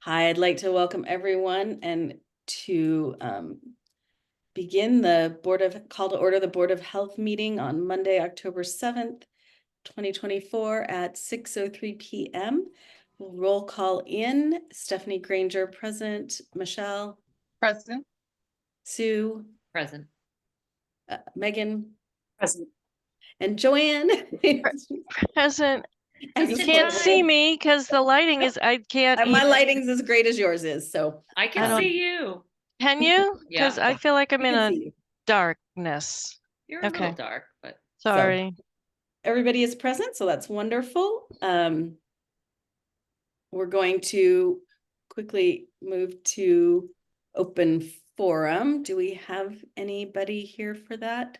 Hi, I'd like to welcome everyone and to begin the call to order the Board of Health meeting on Monday, October 7th, 2024 at 6:03 p.m. We'll roll call in. Stephanie Granger, present. Michelle. Present. Sue. Present. Megan. Present. And Joanne. Present. As You a can't slide. see me because the lighting is, I can't. My even- lighting's as great as yours is, so. I can see you. Can you? Because Yeah. I feel like I'm I in can a see you. darkness. You're a Okay. little dark, but Sorry. Everybody is present, so that's wonderful. We're going to quickly move to open forum. Do we have anybody here for that?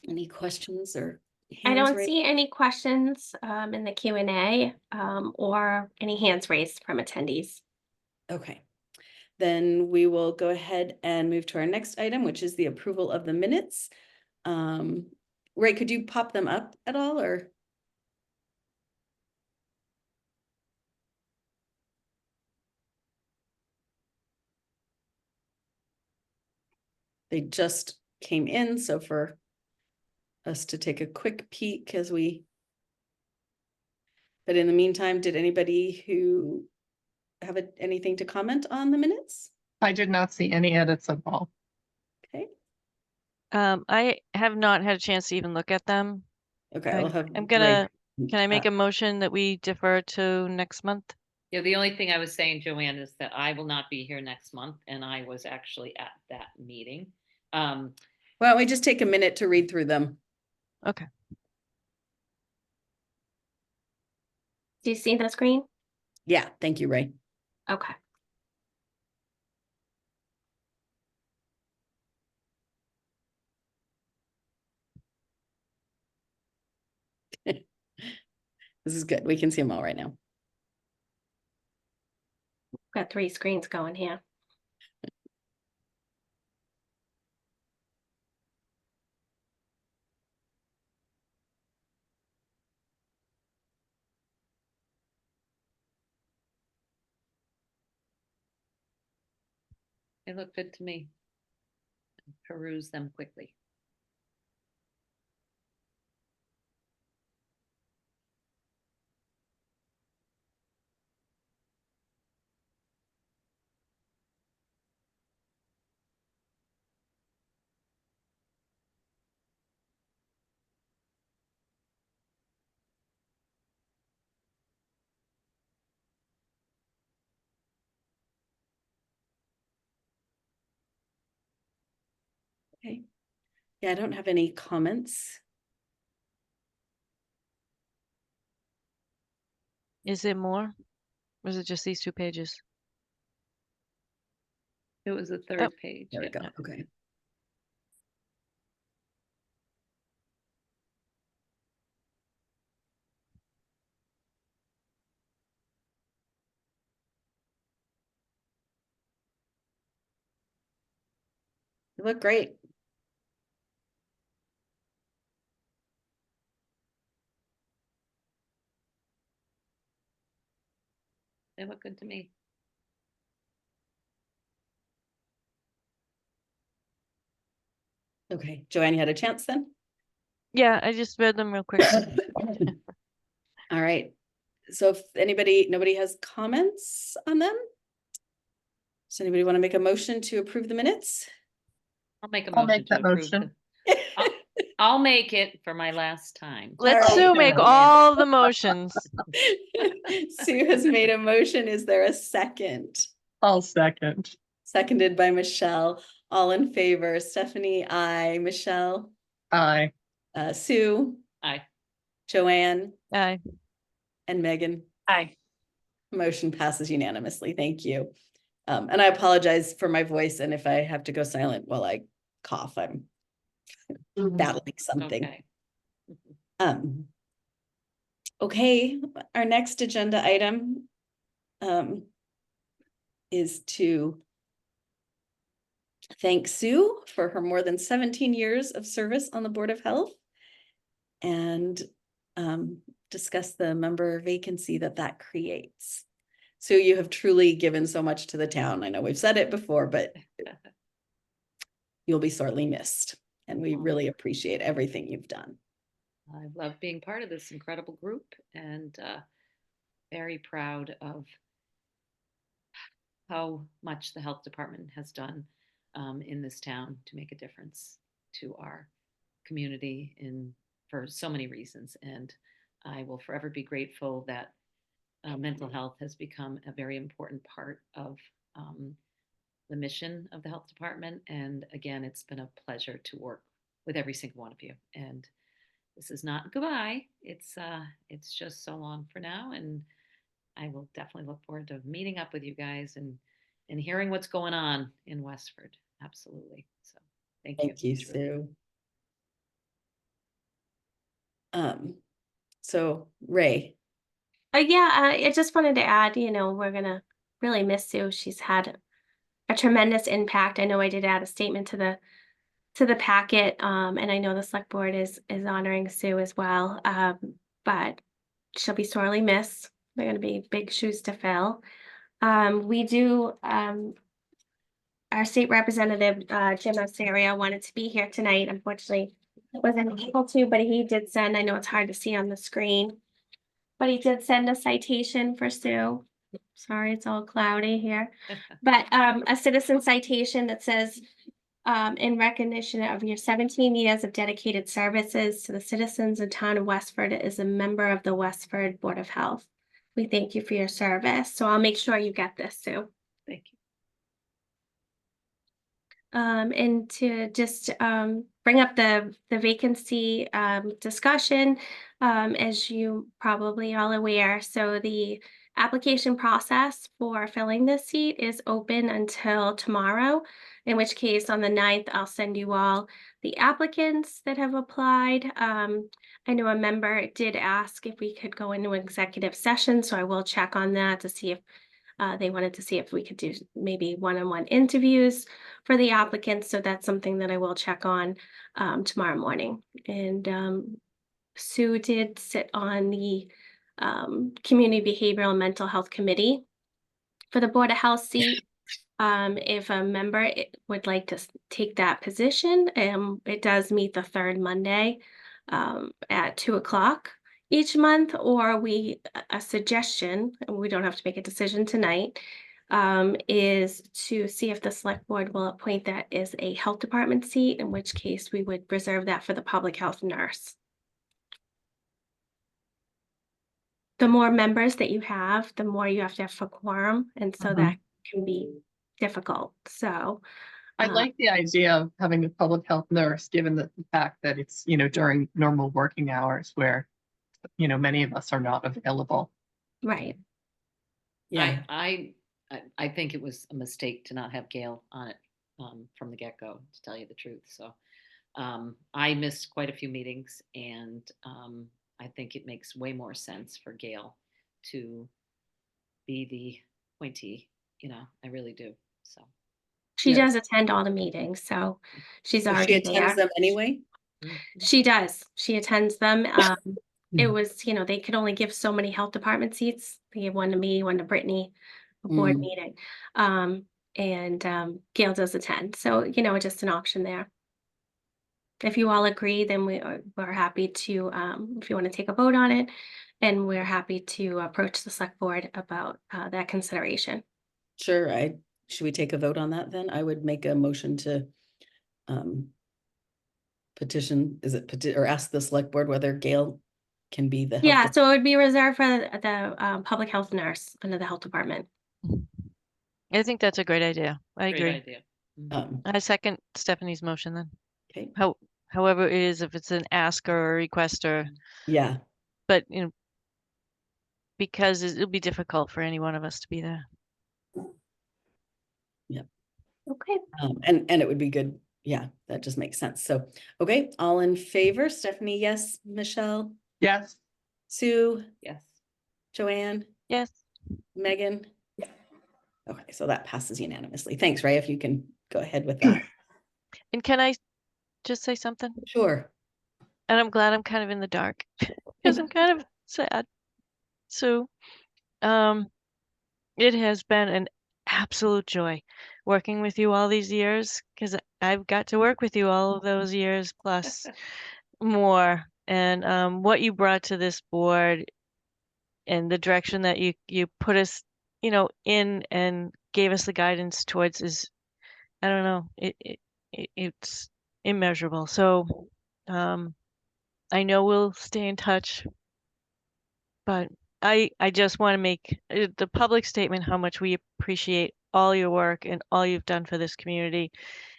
Any questions or I hands don't raised? see any questions in the Q&A or any hands raised from attendees. Okay, then we will go ahead and move to our next item, which is the approval of the minutes. Ray, could you pop them up at all, or? They just came in, so for us to take a quick peek but in the meantime, did anybody who have anything to comment on the minutes? I did not see any edits at all. Okay. I have not had a chance to even look at them. Okay, can I make a motion that we defer to next month? yeah, the only thing I was saying, Joanne, is that I will not be here next month, and I was actually at that meeting. Why don't we just take a minute to read through them? Okay. Do you see the screen? Yeah, thank you, Ray. Okay. This is good. We can see them all right now. Got 3 screens going here. They look good to me. Peruse them quickly. Okay. Yeah, I don't have any comments. Is it more? Or is it just these 2 pages? It was the third Oh, page. There we Yeah. go. Okay. You look great. They look good to me. Okay, Joanne, you had a chance then? Yeah, I just read them real quick. All right. So if nobody has comments on them? Does anybody want to make a motion to approve the minutes? I'll make a I'll motion make to that approve. motion. I'll make it for my last time. Let All right. Sue make all the motions. Sue has made a motion. Is there a second? I'll second. Seconded by Michelle. All in favor. Stephanie, aye. Michelle, Aye. Sue, Aye. Joanne, Aye. and Megan. Aye. Motion passes unanimously. Thank you. And I apologize for my voice, and if I have to go silent while I cough, I'm battling something. Okay. Okay, our next agenda item is to thank Sue for her more than 17 years of service on the Board of Health and discuss the member vacancy that creates. Sue, you have truly given so much to the town. I know we've said it before, but you'll be sorely missed. And we really appreciate everything you've done. I love being part of this incredible group and very proud of how much the health department has done in this town to make a difference to our community for so many reasons. And I will forever be grateful that mental health has become a very important part of the mission of the health department. And again, it's been a pleasure to work with every single one of you. And this is not goodbye. It's just so long for now. And I will definitely look forward to meeting up with you guys and hearing what's going on in Westford. Absolutely. So thank you. Thank you, It's really- Sue. So Ray, Yeah, I just wanted to add, we're gonna really miss Sue. She's had a tremendous impact. I know I did add a statement to the packet, and I know the select board is honoring Sue as well. But she'll be sorely missed. They're gonna be big shoes to fill. We do, our state representative, Jim Ossaria, wanted to be here tonight. Unfortunately, wasn't able to, but he did send, I know it's hard to see on the screen, but he did send a citation for Sue. Sorry, it's all cloudy here. But a citizen citation that says, in recognition of your 17 years of dedicated services to the citizens and town of Westford, as a member of the Westford Board of Health. We thank you for your service. So I'll make sure you get this, Sue. Thank you. And to just bring up the vacancy discussion, as you probably all aware, so the application process for filling this seat is open until tomorrow, in which case on the 9th, I'll send you all the applicants that have applied. I know a member did ask if we could go into executive session, so I will check on that to see if they wanted to see if we could do maybe one-on-one interviews for the applicants. So that's something that I will check on tomorrow morning. And Sue did sit on the Community Behavioral and Mental Health Committee for the Board of Health seat. If a member would like to take that position, it does meet the third Monday at 2:00 each month, or a suggestion, and we don't have to make a decision tonight, is to see if the select board will appoint that as a health department seat, in which case we would reserve that for the public health nurse. The more members that you have, the more you have to have for quorum, and so that can be difficult. So I like the idea of having a public health nurse, given the fact that it's, during normal working hours where, many of us are not available. right. yeah, I think it was a mistake to not have Gail on it from the get-go, to tell you the truth. So I missed quite a few meetings, and I think it makes way more sense for Gail to be the appointee. I really do. So She Yeah. does attend all the meetings, so she's so she already attends there. them anyway. She does. She attends them. It Mhm. was, they could only give so many health department seats. They gave one to me, one to Brittany, a board meeting. And Gail does attend. So, just an option there. If you all agree, then we're happy to, if you want to take a vote on it, and we're happy to approach the select board about that consideration. Sure, should we take a vote on that then? I would make a motion to petition, or ask the select board whether Gail can be the health Yeah, so it would be reserved for the public health nurse under the health department. I think that's a great idea. I great agree. idea. I second Stephanie's motion then. Okay, However it is, if it's an ask or a request or, yeah, but because it'll be difficult for any one of us to be there. Okay. and it would be good. Yeah, that just makes sense. So, okay, all in favor? Stephanie, yes. Michelle, Yes. Sue, Yes. Joanne, Yes. Megan? Okay, so that passes unanimously. Thanks, Ray, if you can go ahead with that. And can I just say something? Sure. And I'm glad I'm kind of in the dark because I'm kind of sad. So, it has been an absolute joy working with you all these years, because I've got to work with you all of those years plus more. And what you brought to this board and the direction that you put us, in and gave us the guidance towards is, I don't know, it's immeasurable. So I know we'll stay in touch, but I just want to make the public statement how much we appreciate all your work and all you've done for this community,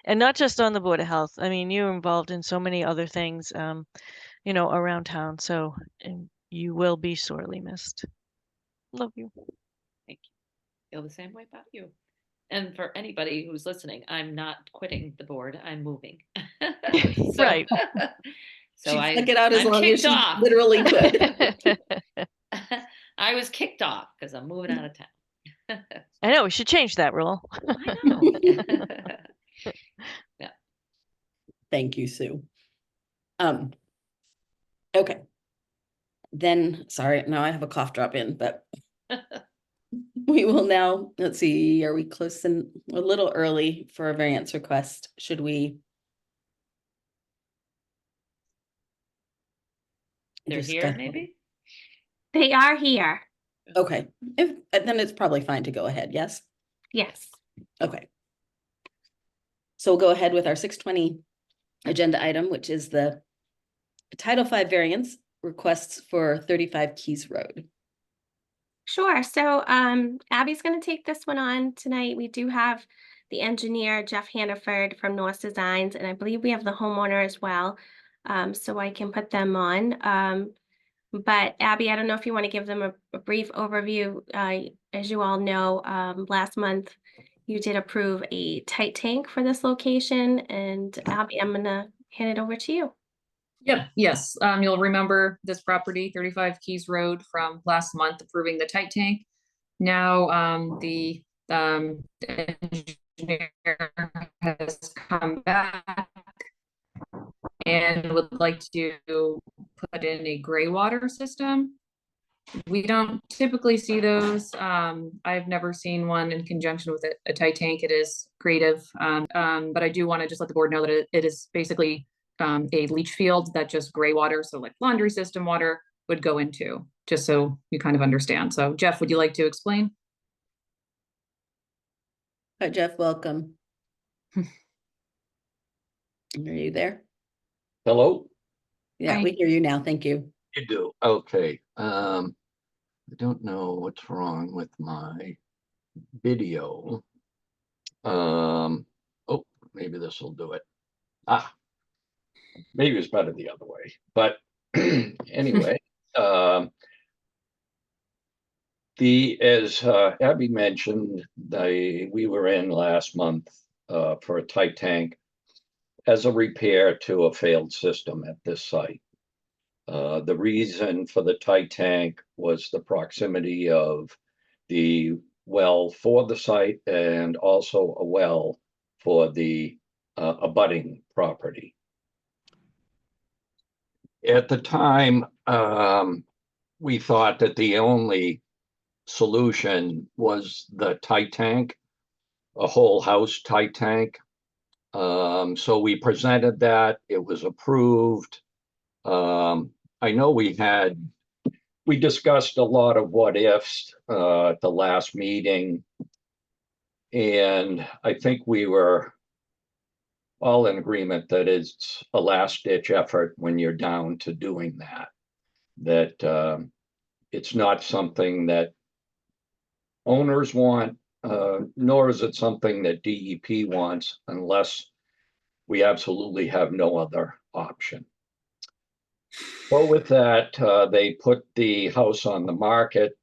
and not just on the Board of Health. I mean, you're involved in so many other things, around town. So and you will be sorely missed. Love you. Thank you. Feel the same way about you. And for anybody who's listening, I'm not quitting the board. I'm moving. Right. So She I stuck it out as I'm long as kicked she off. literally could. I was kicked off because I'm moving out of town. I know we should change that rule. I know. Yeah. Thank you, Sue. Okay. Then, sorry, now I have a cough drop in, but we will now, let's see, are we close and a little early for a variance request? Should we? They're just here, go- maybe? They are here. Okay, then it's probably fine to go ahead, yes? Yes. Okay. So we'll go ahead with our 620 agenda item, which is the Title V variance requests for 35 Keys Road. Sure. So Abby's going to take this one on tonight. We do have the engineer, Jeff Hannaford from North Designs, and I believe we have the homeowner as well. So I can put them on. But Abby, I don't know if you want to give them a brief overview. As you all know, last month you did approve a tight tank for this location, and Abby, I'm going to hand it over to you. Yep, yes. You'll remember this property, 35 Keys Road, from last month approving the tight tank. Now, the engineer has come back and would like to put in a Graywater system. We don't typically see those. I've never seen one in conjunction with a tight tank. It is creative, but I do want to just let the board know that it is basically a leach field that just gray water, so like laundry system water, would go into, just so you kind of understand. So Jeff, would you like to explain? Hi, Jeff, welcome. Are you there? Hello? Yeah, Hi. we hear you now. Thank you. You do. Okay. I don't know what's wrong with my video. Oh, maybe this will do it. Maybe it's better the other way. But anyway, as Abby mentioned, we were in last month for a tight tank as a repair to a failed system at this site. The reason for the tight tank was the proximity of the well for the site and also a well for the abutting property. At the time, we thought that the only solution was the tight tank, a whole house tight tank. So we presented that. It was approved. I know we discussed a lot of what ifs at the last meeting, and I think we were all in agreement that it's a last ditch effort when you're down to doing that it's not something that owners want, nor is it something that DEP wants unless we absolutely have no other option. Well, with that, they put the house on the market.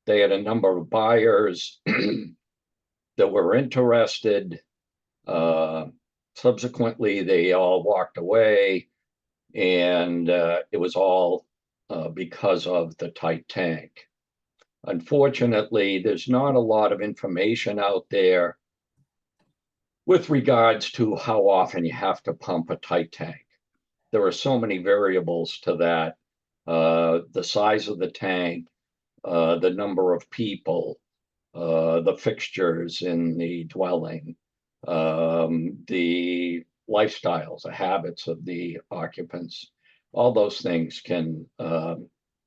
They had a number of buyers that were interested. Subsequently, they all walked away, and it was all because of the tight tank. Unfortunately, there's not a lot of information out there with regards to how often you have to pump a tight tank. There are so many variables to that. The size of the tank, the number of people, the fixtures in the dwelling, the lifestyles, the habits of the occupants. All those things can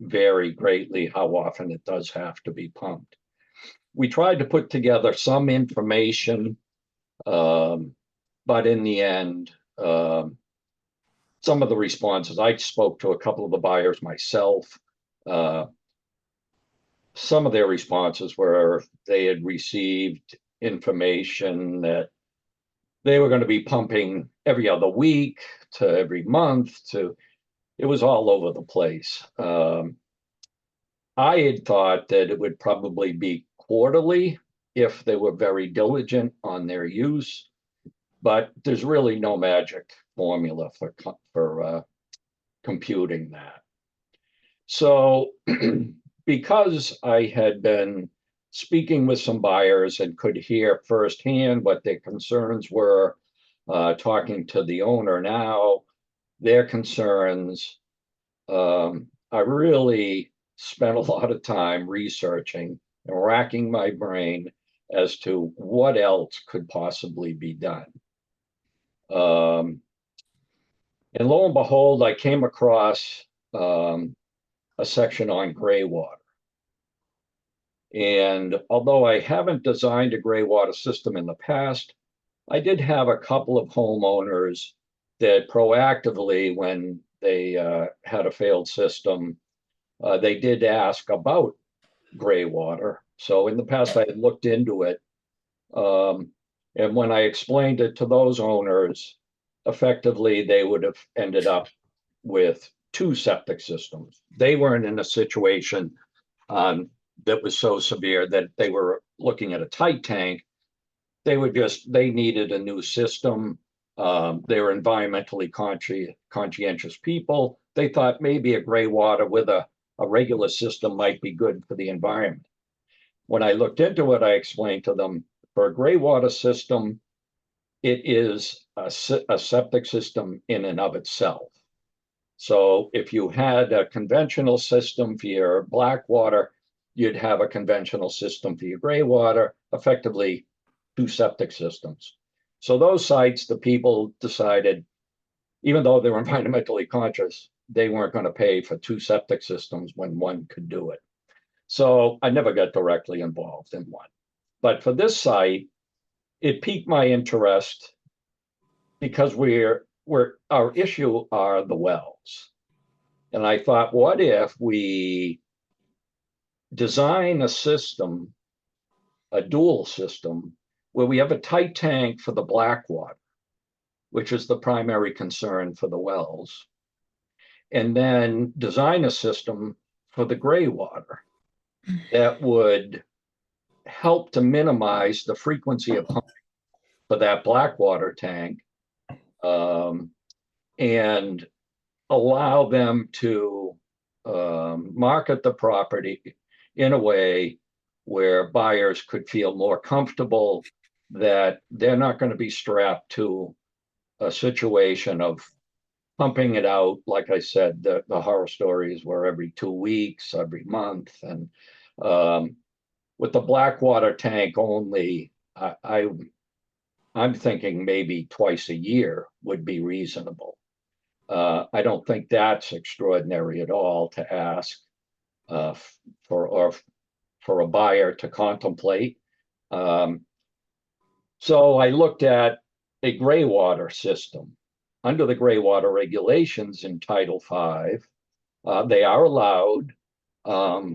vary greatly how often it does have to be pumped. We tried to put together some information, but in the end, some of the responses, I spoke to a couple of the buyers myself. Some of their responses were they had received information that they were going to be pumping every other week to every month to, it was all over the place. I had thought that it would probably be quarterly if they were very diligent on their use, but there's really no magic formula for computing that. So because I had been speaking with some buyers and could hear firsthand what their concerns were, talking to the owner now, their concerns, I really spent a lot of time researching and racking my brain as to what else could possibly be done. And lo and behold, I came across a section on Graywater. And although I haven't designed a Graywater system in the past, I did have a couple of homeowners that proactively, when they had a failed system, they did ask about Graywater. So in the past, I had looked into it. And when I explained it to those owners, effectively, they would have ended up with 2 septic systems. They weren't in a situation that was so severe that they were looking at a tight tank. They needed a new system. They were environmentally conscientious people. They thought maybe a Graywater with a regular system might be good for the environment. When I looked into it, I explained to them, for a Graywater system, it is a septic system in and of itself. So if you had a conventional system for your black water, you'd have a conventional system for your Graywater, effectively 2 septic systems. So those sites, the people decided, even though they were environmentally conscious, they weren't going to pay for 2 septic systems when one could do it. So I never got directly involved in one. But for this site, it piqued my interest because our issue are the wells. And I thought, what if we design a system, a dual system, where we have a tight tank for the black water, which is the primary concern for the wells, and then design a system for the Graywater that would help to minimize the frequency of pumping for that black water tank, and allow them to market the property in a way where buyers could feel more comfortable that they're not going to be strapped to a situation of pumping it out. Like I said, the horror stories were every 2 weeks, every month. And with the black water tank only, I'm thinking maybe twice a year would be reasonable. I don't think that's extraordinary at all to ask for a buyer to contemplate. So I looked at a Graywater system. Under the Graywater regulations in Title V, they are allowed.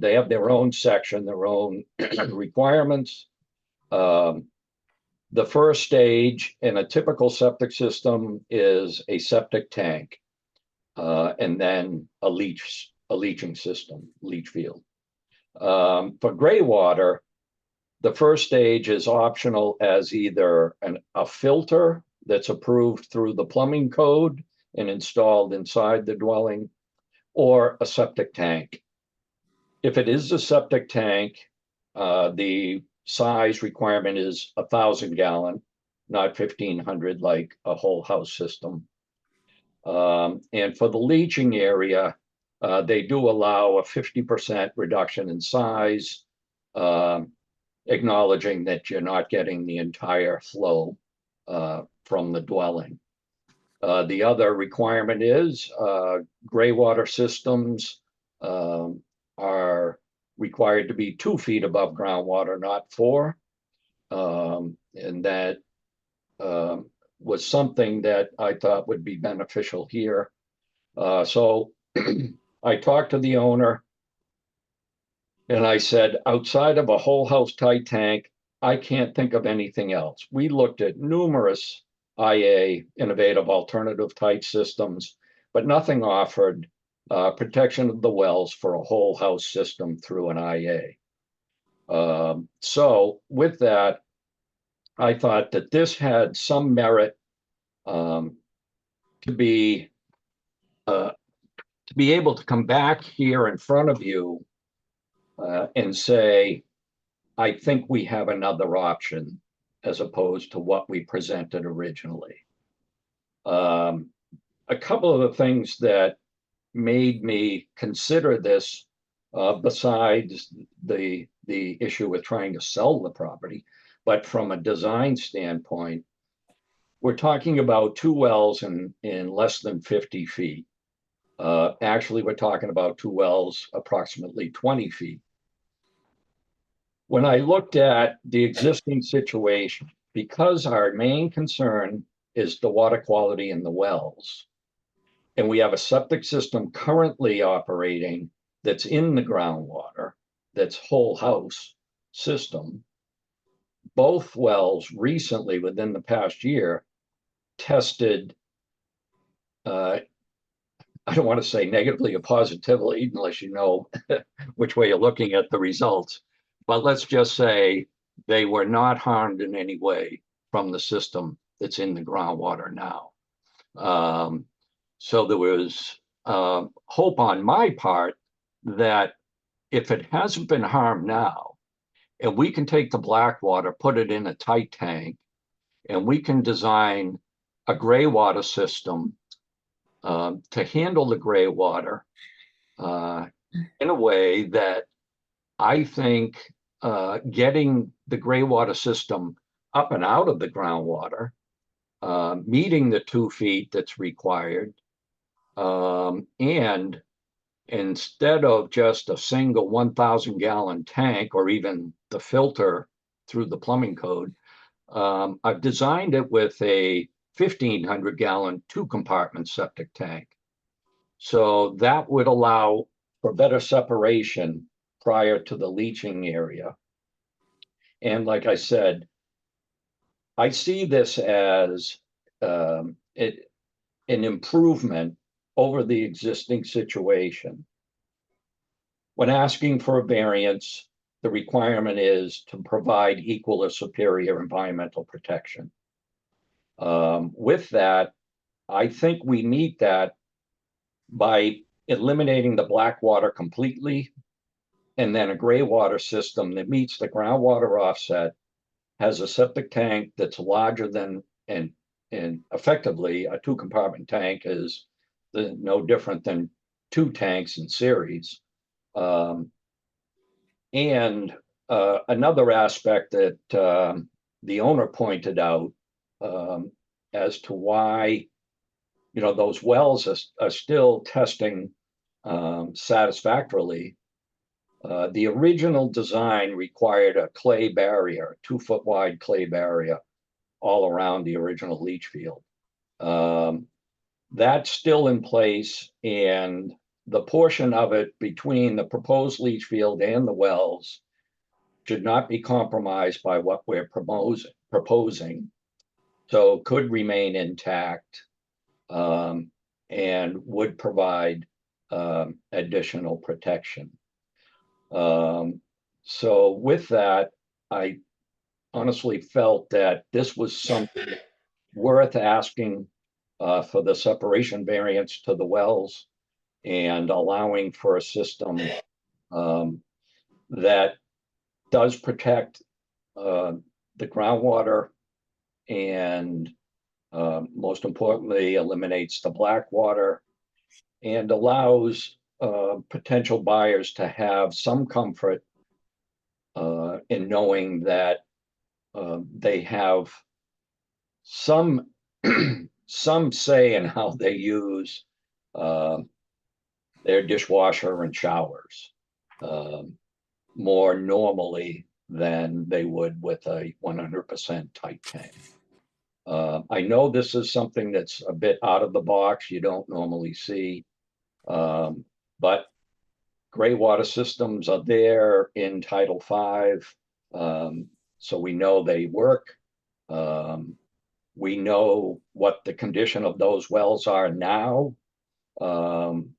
They have their own section, their own requirements. The first stage in a typical septic system is a septic tank, and then a leaching system, leach field. For Graywater, the first stage is optional as either a filter that's approved through the plumbing code and installed inside the dwelling, or a septic tank. If it is a septic tank, the size requirement is 1,000 gallon, not 1,500 like a whole house system. And for the leaching area, they do allow a 50% reduction in size. acknowledging that you're not getting the entire flow from the dwelling. The other requirement is graywater systems are required to be 2 feet above groundwater, not 4. And that was something that I thought would be beneficial here. So I talked to the owner and I said, outside of a whole house tight tank, I can't think of anything else. We looked at numerous IA, innovative alternative type systems, but nothing offered protection of the wells for a whole house system through an IA. So with that, I thought that this had some merit to be able to come back here in front of you and say, I think we have another option as opposed to what we presented originally. A couple of the things that made me consider this, besides the issue with trying to sell the property, but from a design standpoint, we're talking about 2 wells in less than 50 feet. Actually, we're talking about 2 wells approximately 20 feet. When I looked at the existing situation, because our main concern is the water quality in the wells, and we have a septic system currently operating that's in the groundwater, that's whole house system, both wells recently within the past year tested, I don't want to say negatively or positively, unless you know which way you're looking at the results, but let's just say they were not harmed in any way from the system that's in the groundwater now. So there was hope on my part that if it hasn't been harmed now, and we can take the black water, put it in a tight tank, and we can design a graywater system to handle the gray water in a way that I think getting the graywater system up and out of the groundwater, meeting the 2 feet that's required, and instead of just a single 1,000 gallon tank or even the filter through the plumbing code, I've designed it with a 1,500 gallon 2-compartment septic tank. So that would allow for better separation prior to the leaching area. And like I said, I see this as an improvement over the existing situation. When asking for a variance, the requirement is to provide equal or superior environmental protection. With that, I think we meet that by eliminating the black water completely, and then a gray water system that meets the groundwater offset, has a septic tank that's larger than, and effectively a 2-compartment tank is no different than 2 tanks in series. And another aspect that the owner pointed out as to why, you know, those wells are still testing satisfactorily. The original design required a clay barrier, 2-foot wide clay barrier all around the original leach field. That's still in place, and the portion of it between the proposed leach field and the wells should not be compromised by what we're proposing. So could remain intact and would provide additional protection. So with that, I honestly felt that this was something worth asking for the separation variance to the wells and allowing for a system that does protect the groundwater and most importantly eliminates the black water and allows potential buyers to have some comfort in knowing that they have some some say in how they use their dishwasher and showers more normally than they would with a 100% tight tank. I know this is something that's a bit out of the box, you don't normally see, but Graywater systems are there in Title V, so we know they work. We know what the condition of those wells are now. And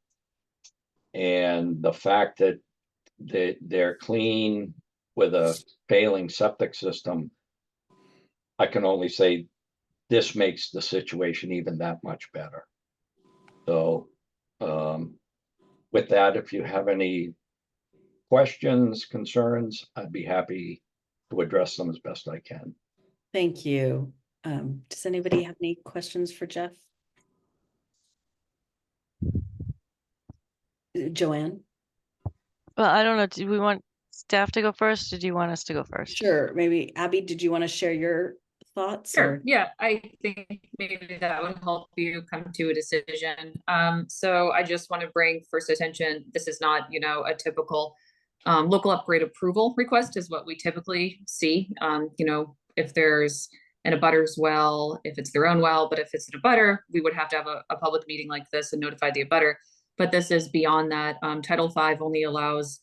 the fact that they're clean with a failing septic system, I can only say this makes the situation even that much better. So with that, if you have any questions, concerns, I'd be happy to address them as best I can. Thank you. Does anybody have any questions for Jeff? Joanne? Well, I don't know. Do we want staff to go first, or do you want us to go first? Sure. Maybe Abby, did you want to share your thoughts? Sure. Or? Yeah, I think maybe that would help you come to a decision. So I just want to bring first attention. This is not, a typical local upgrade approval request is what we typically see. If there's an abutters well, if it's their own well, but if it's an abutter, we would have to have a public meeting like this and notify the abutter. But this is beyond that. Title V only allows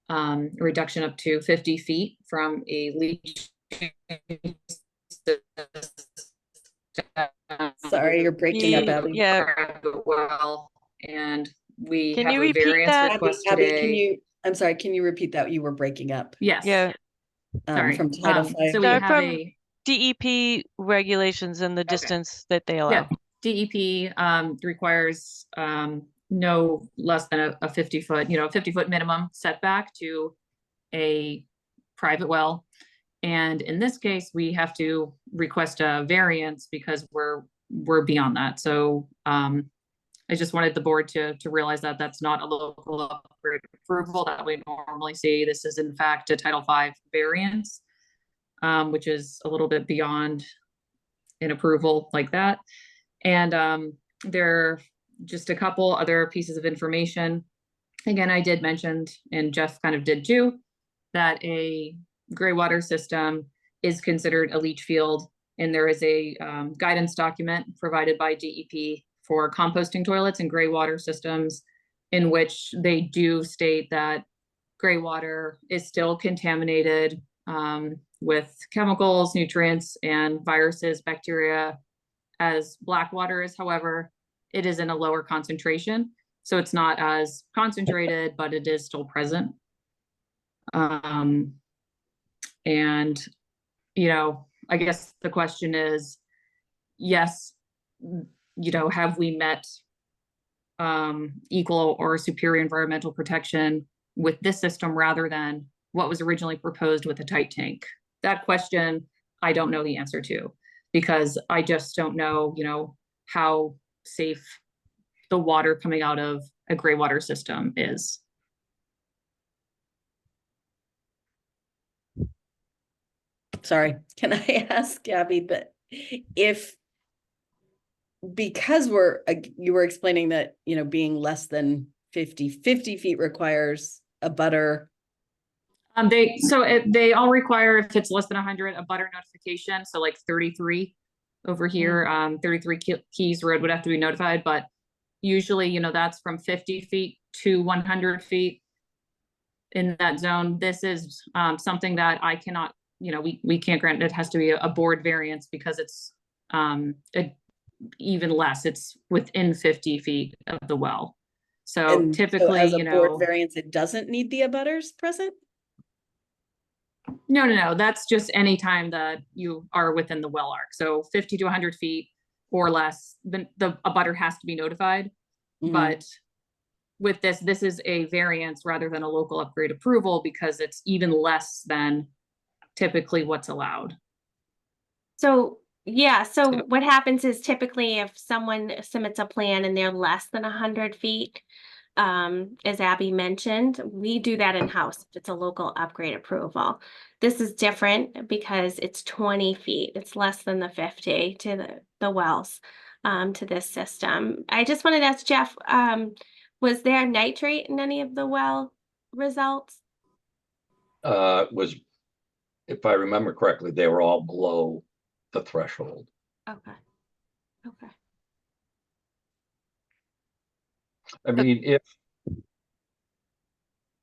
a reduction up to 50 feet from a leach. Sorry, you're breaking up, Abby. Yeah. Well, and we Can have you a repeat variance that? request Abby, today. I'm sorry, can you repeat that? You were breaking up. Yes. Yeah. Sorry. From Title V. So we Start have from DEP regulations and the distance that they allow. DEP requires no less than a 50-foot, 50-foot minimum setback to a private well. And in this case, we have to request a variance because we're beyond that. So I just wanted the board to realize that that's not a local upgrade approval that we normally see. This is in fact a Title V variance, which is a little bit beyond an approval like that. And there are just a couple other pieces of information. Again, I did mention, and Jeff kind of did too, that a Graywater system is considered a leach field, and there is a guidance document provided by DEP for composting toilets and Graywater systems, in which they do state that Graywater is still contaminated with chemicals, nutrients, and viruses, bacteria, as black water is. However, it is in a lower concentration, so it's not as concentrated, but it is still present. And, I guess the question is, yes, have we met equal or superior environmental protection with this system rather than what was originally proposed with a tight tank? That question, I don't know the answer to, because I just don't know, how safe the water coming out of a Graywater system is. Sorry, can I ask Abby that because you were explaining that, being less than 50 feet requires a butter. They all require, if it's less than 100, a butter notification. So like 33 over here, 33 Keys Road would have to be notified, but usually, that's from 50 feet to 100 feet in that zone. This is something that I cannot, we can't grant. It has to be a board variance because it's even less. It's within 50 feet of the well. So typically, as a board variance, it doesn't need the abutters present? No. That's just any time that you are within the well arc. So 50 to 100 feet or less, the abutter has to be notified. But with this is a variance rather than a local upgrade approval because it's even less than typically what's allowed. So what happens is typically if someone submits a plan and they're less than 100 feet, As Abby mentioned, we do that in-house. If it's a local upgrade approval. This is different because it's 20 feet. It's less than the 50 to the wells, to this system. I just wanted to ask Jeff, was there nitrate in any of the well results? Was, if I remember correctly, they were all below the threshold. Okay. Okay. I mean,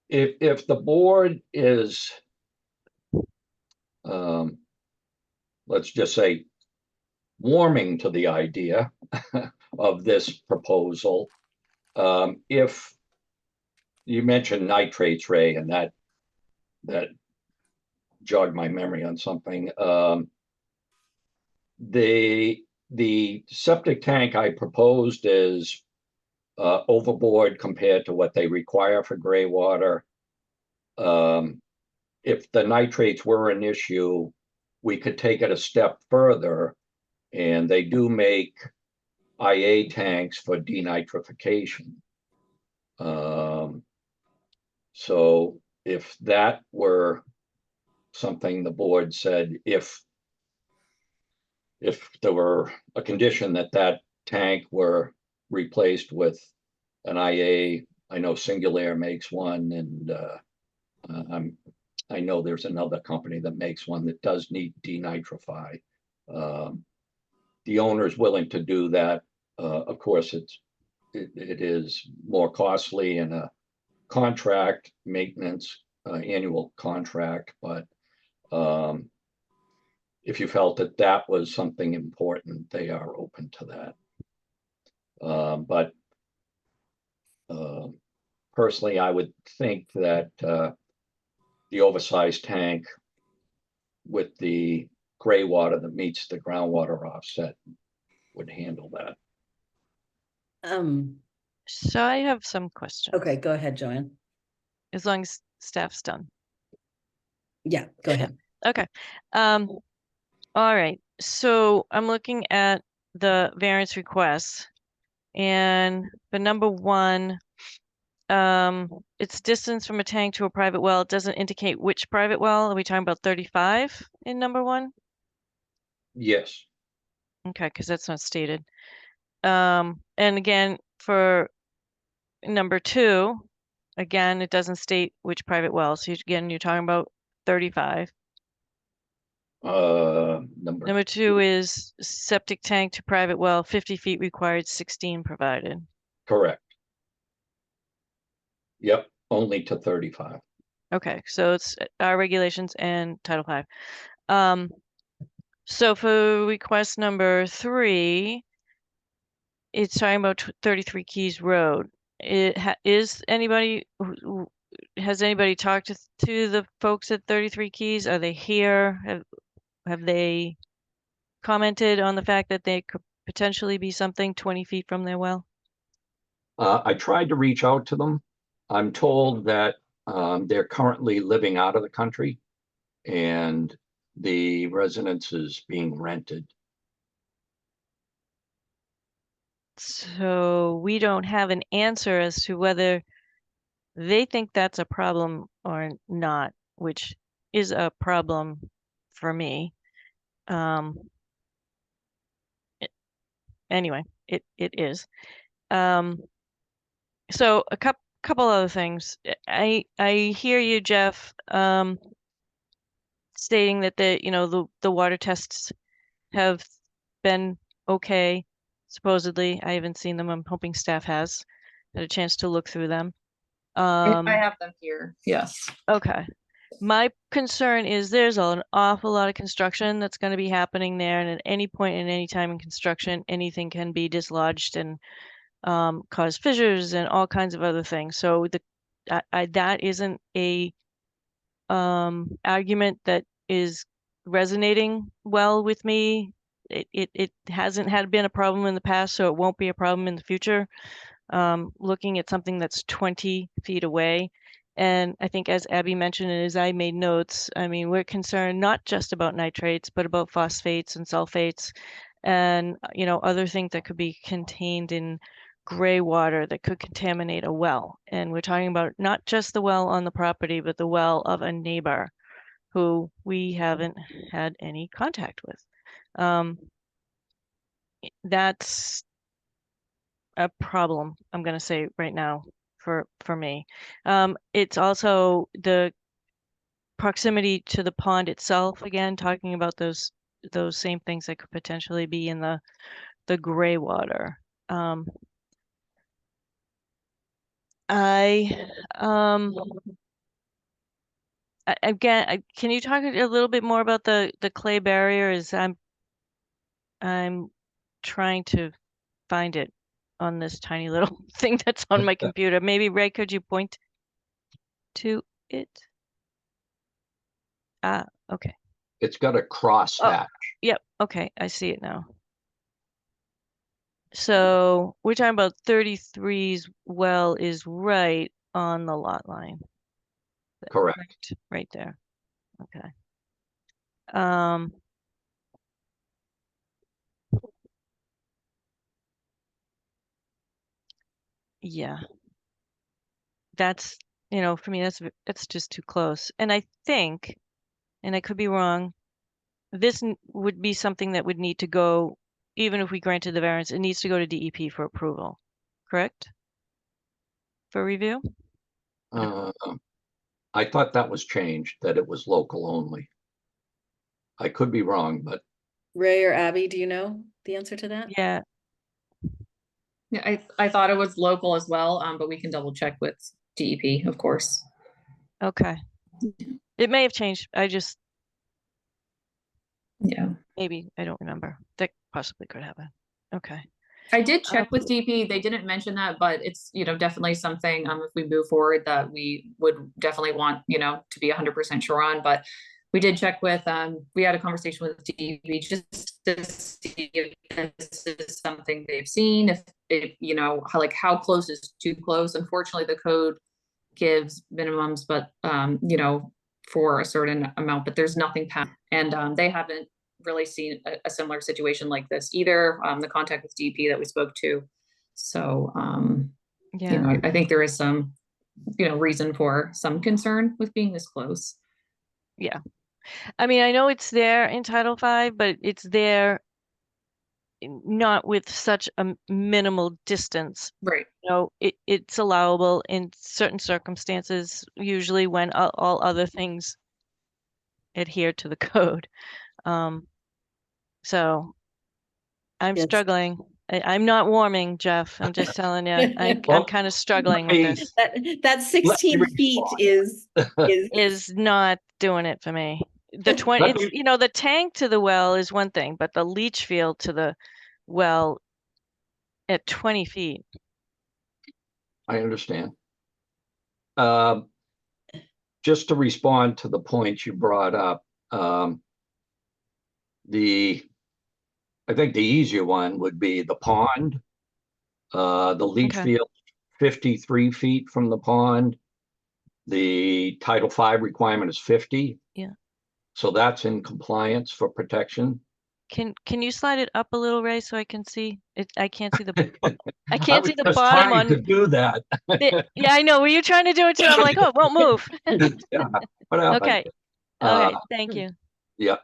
if the board is, let's just say, warming to the idea of this proposal, if you mentioned nitrates, Ray, and that jogged my memory on something. The septic tank I proposed is overboard compared to what they require for Graywater. If the nitrates were an issue, we could take it a step further, and they do make IA tanks for denitrification. So if that were something the board said, if there were a condition that tank were replaced with an IA, I know Singulair makes one, and I know there's another company that makes one that does need denitrify. The owner is willing to do that. Of course, it is more costly in a contract maintenance, annual contract, but if you felt that was something important, they are open to that. But personally, I would think that the oversized tank with the gray water that meets the groundwater offset would handle that. So I have some questions. Okay, go ahead, Joanne. As long as staff's done. Yeah, go ahead. Okay. All right. So I'm looking at the variance requests, and for number 1, its distance from a tank to a private well. It doesn't indicate which private well. Are we talking about 35 in number 1? Yes. Okay, because that's not stated. And again, for number 2, again, it doesn't state which private well. So again, you're talking about 35. Number 2 is septic tank to private well, 50 feet required, 16 provided. Correct. Yep, only to 35. Okay, so it's our regulations and Title 5. So for request number 3, it's talking about 33 Keys Road. Has anybody talked to the folks at 33 Keys? Are they here? Have they commented on the fact that they could potentially be something 20 feet from their well? I tried to reach out to them. I'm told that they're currently living out of the country and the residence is being rented. So we don't have an answer as to whether they think that's a problem or not, which is a problem for me. Anyway, it is. So a couple other things. I hear you, Jeff, stating that the water tests have been okay. Supposedly, I haven't seen them. I'm hoping staff has had a chance to look through them. I have them here. Yes. Okay. My concern is there's an awful lot of construction that's going to be happening there, and at any point in any time in construction, anything can be dislodged and cause fissures and all kinds of other things. So that isn't a argument that is resonating well with me. It hasn't been a problem in the past, so it won't be a problem in the future. Looking at something that's 20 feet away. And I think, as Abby mentioned, and as I made notes, I mean, we're concerned not just about nitrates, but about phosphates and sulfates and, other things that could be contained in gray water that could contaminate a well. And we're talking about not just the well on the property, but the well of a neighbor who we haven't had any contact with. That's a problem, I'm going to say right now for me. It's also the proximity to the pond itself, again, talking about those same things that could potentially be in the gray water. Again, can you talk a little bit more about the clay barrier? I'm trying to find it on this tiny little thing that's on my computer. Maybe Ray, could you point to it? Okay. It's got a cross hatch. Yep. Okay, I see it now. So we're talking about 33's well is right on the lot line. Correct. Right there. Okay. Yeah. That's, for me, that's just too close. And I think, and I could be wrong, this would be something that would need to go, even if we granted the variance, it needs to go to DEP for approval, correct? For review? I thought that was changed, that it was local only. I could be wrong, but. Ray or Abby, do you know the answer to that? Yeah. Yeah, I thought it was local as well, but we can double check with DEP, of course. Okay. It may have changed. Yeah. Maybe, I don't remember. That possibly could happen. Okay. I did check with DP. They didn't mention that, but it's, definitely something, if we move forward, that we would definitely want, to be 100% sure on. But we did check with, we had a conversation with DP just to see if this is something they've seen, if how close is too close. Unfortunately, the code gives minimums, but, for a certain amount, but there's nothing past, and they haven't really seen a similar situation like this either. The contact with DP that we spoke to. So, yeah. I think there is some, reason for some concern with being this close. Yeah. I mean, I know it's there in Title V, but it's there not with such a minimal distance. Right. It's allowable in certain circumstances, usually when all other things adhere to the code. So I'm Yes. struggling. I'm not warming, Jeff. I'm just telling you, I'm Well, kind of struggling with this. That 16 feet Is not doing it for me. The 20, Let it's, me- the tank to the well is one thing, but the leach field to the well at 20 feet. I understand. Just to respond to the points you brought up, I think the easier one would be the pond. The leach Okay. field, 53 feet from the pond. The Title V requirement is 50. Yeah. So that's in compliance for protection. Can you slide it up a little, Ray, so I can see it? I can't see the I I can't was see the just bottom trying to on. do that. Yeah, I know. Were you trying to do it too? I'm like, oh, it won't move. Yeah, what happened? Okay. Okay. Thank you. Yeah. I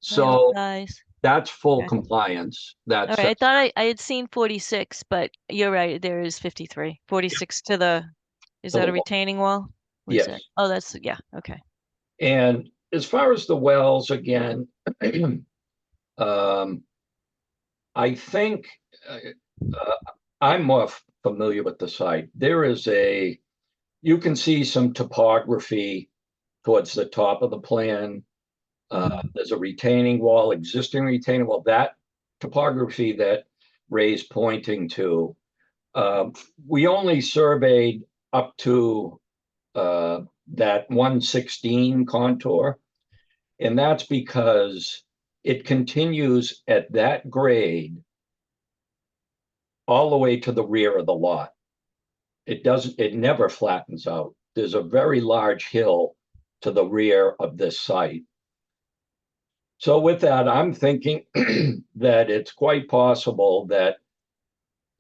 So apologize. that's full Okay. compliance. All That's right. I thought I had seen 46, but you're right. There is 53. 46 to the. Is To that the a wall. retaining wall? What is Yes. it? Oh, that's yeah. Okay. And as far as the wells, again, I think I'm more familiar with the site. There is you can see some topography towards the top of the plan. There's a retaining wall, existing retaining wall. That topography that Ray's pointing to, we only surveyed up to that 116 contour. And that's because it continues at that grade all the way to the rear of the lot. It never flattens out. There's a very large hill to the rear of this site. So with that, I'm thinking that it's quite possible that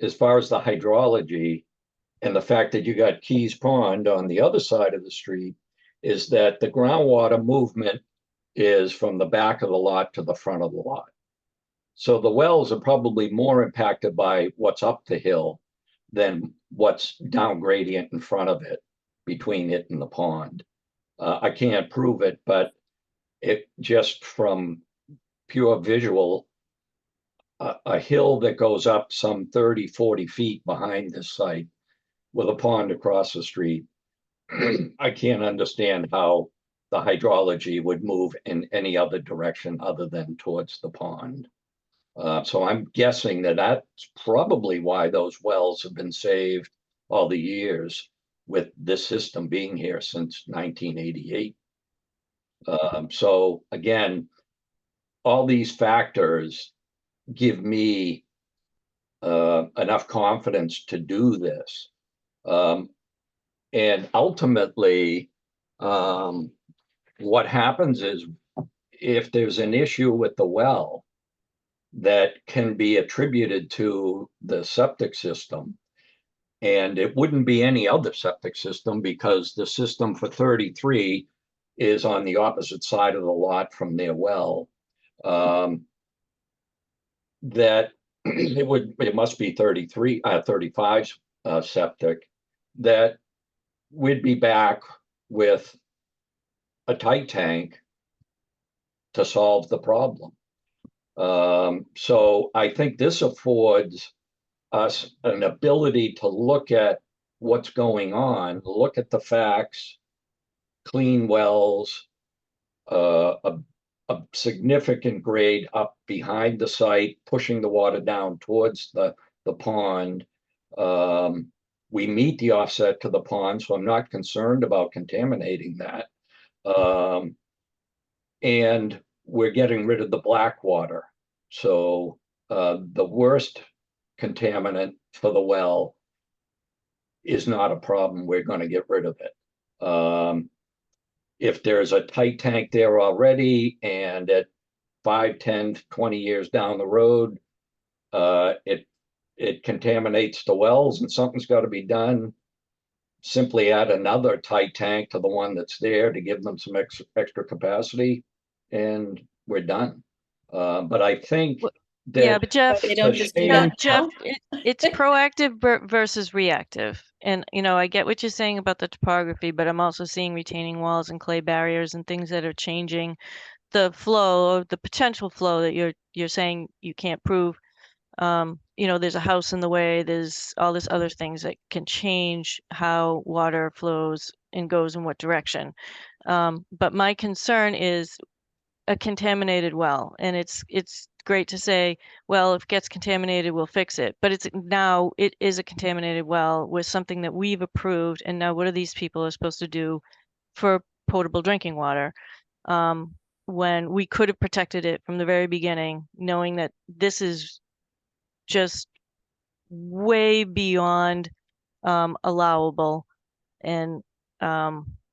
as far as the hydrology and the fact that you got Keys Pond on the other side of the street, is that the groundwater movement is from the back of the lot to the front of the lot. So the wells are probably more impacted by what's up the hill than what's down gradient in front of it, between it and the pond. I can't prove it, but it just from pure visual, a hill that goes up some 30, 40 feet behind this site with a pond across the street. I can't understand how the hydrology would move in any other direction other than towards the pond. So I'm guessing that that's probably why those wells have been saved all the years, with this system being here since 1988. So again, all these factors give me enough confidence to do this. And ultimately, what happens is, if there's an issue with the well that can be attributed to the septic system, and it wouldn't be any other septic system because the system for 33 is on the opposite side of the lot from their well, that it must be 35 septic, that we'd be back with a tight tank to solve the problem. So I think this affords us an ability to look at what's going on, look at the facts, clean wells, a significant grade up behind the site, pushing the water down towards the pond. We meet the offset to the pond, so I'm not concerned about contaminating that. And we're getting rid of the black water. So the worst contaminant for the well is not a problem. We're going to get rid of it. If there's a tight tank there already, and at 5, 10, 20 years down the road, it contaminates the wells and something's got to be done, simply add another tight tank to the one that's there to give them some extra capacity, and we're done. But I think that, Yeah, but Jeff, They don't just do no, that Jeff, now? it's proactive versus reactive. And, I get what you're saying about the topography, but I'm also seeing retaining walls and clay barriers and things that are changing the flow, or the potential flow that you're saying you can't prove. There's a house in the way, there's all this other things that can change how water flows and goes in what direction. But my concern is a contaminated well, and it's great to say, well, if it gets contaminated, we'll fix it. But it is a contaminated well with something that we've approved, and now what are these people are supposed to do for potable drinking water? When we could have protected it from the very beginning, knowing that this is just way beyond allowable, and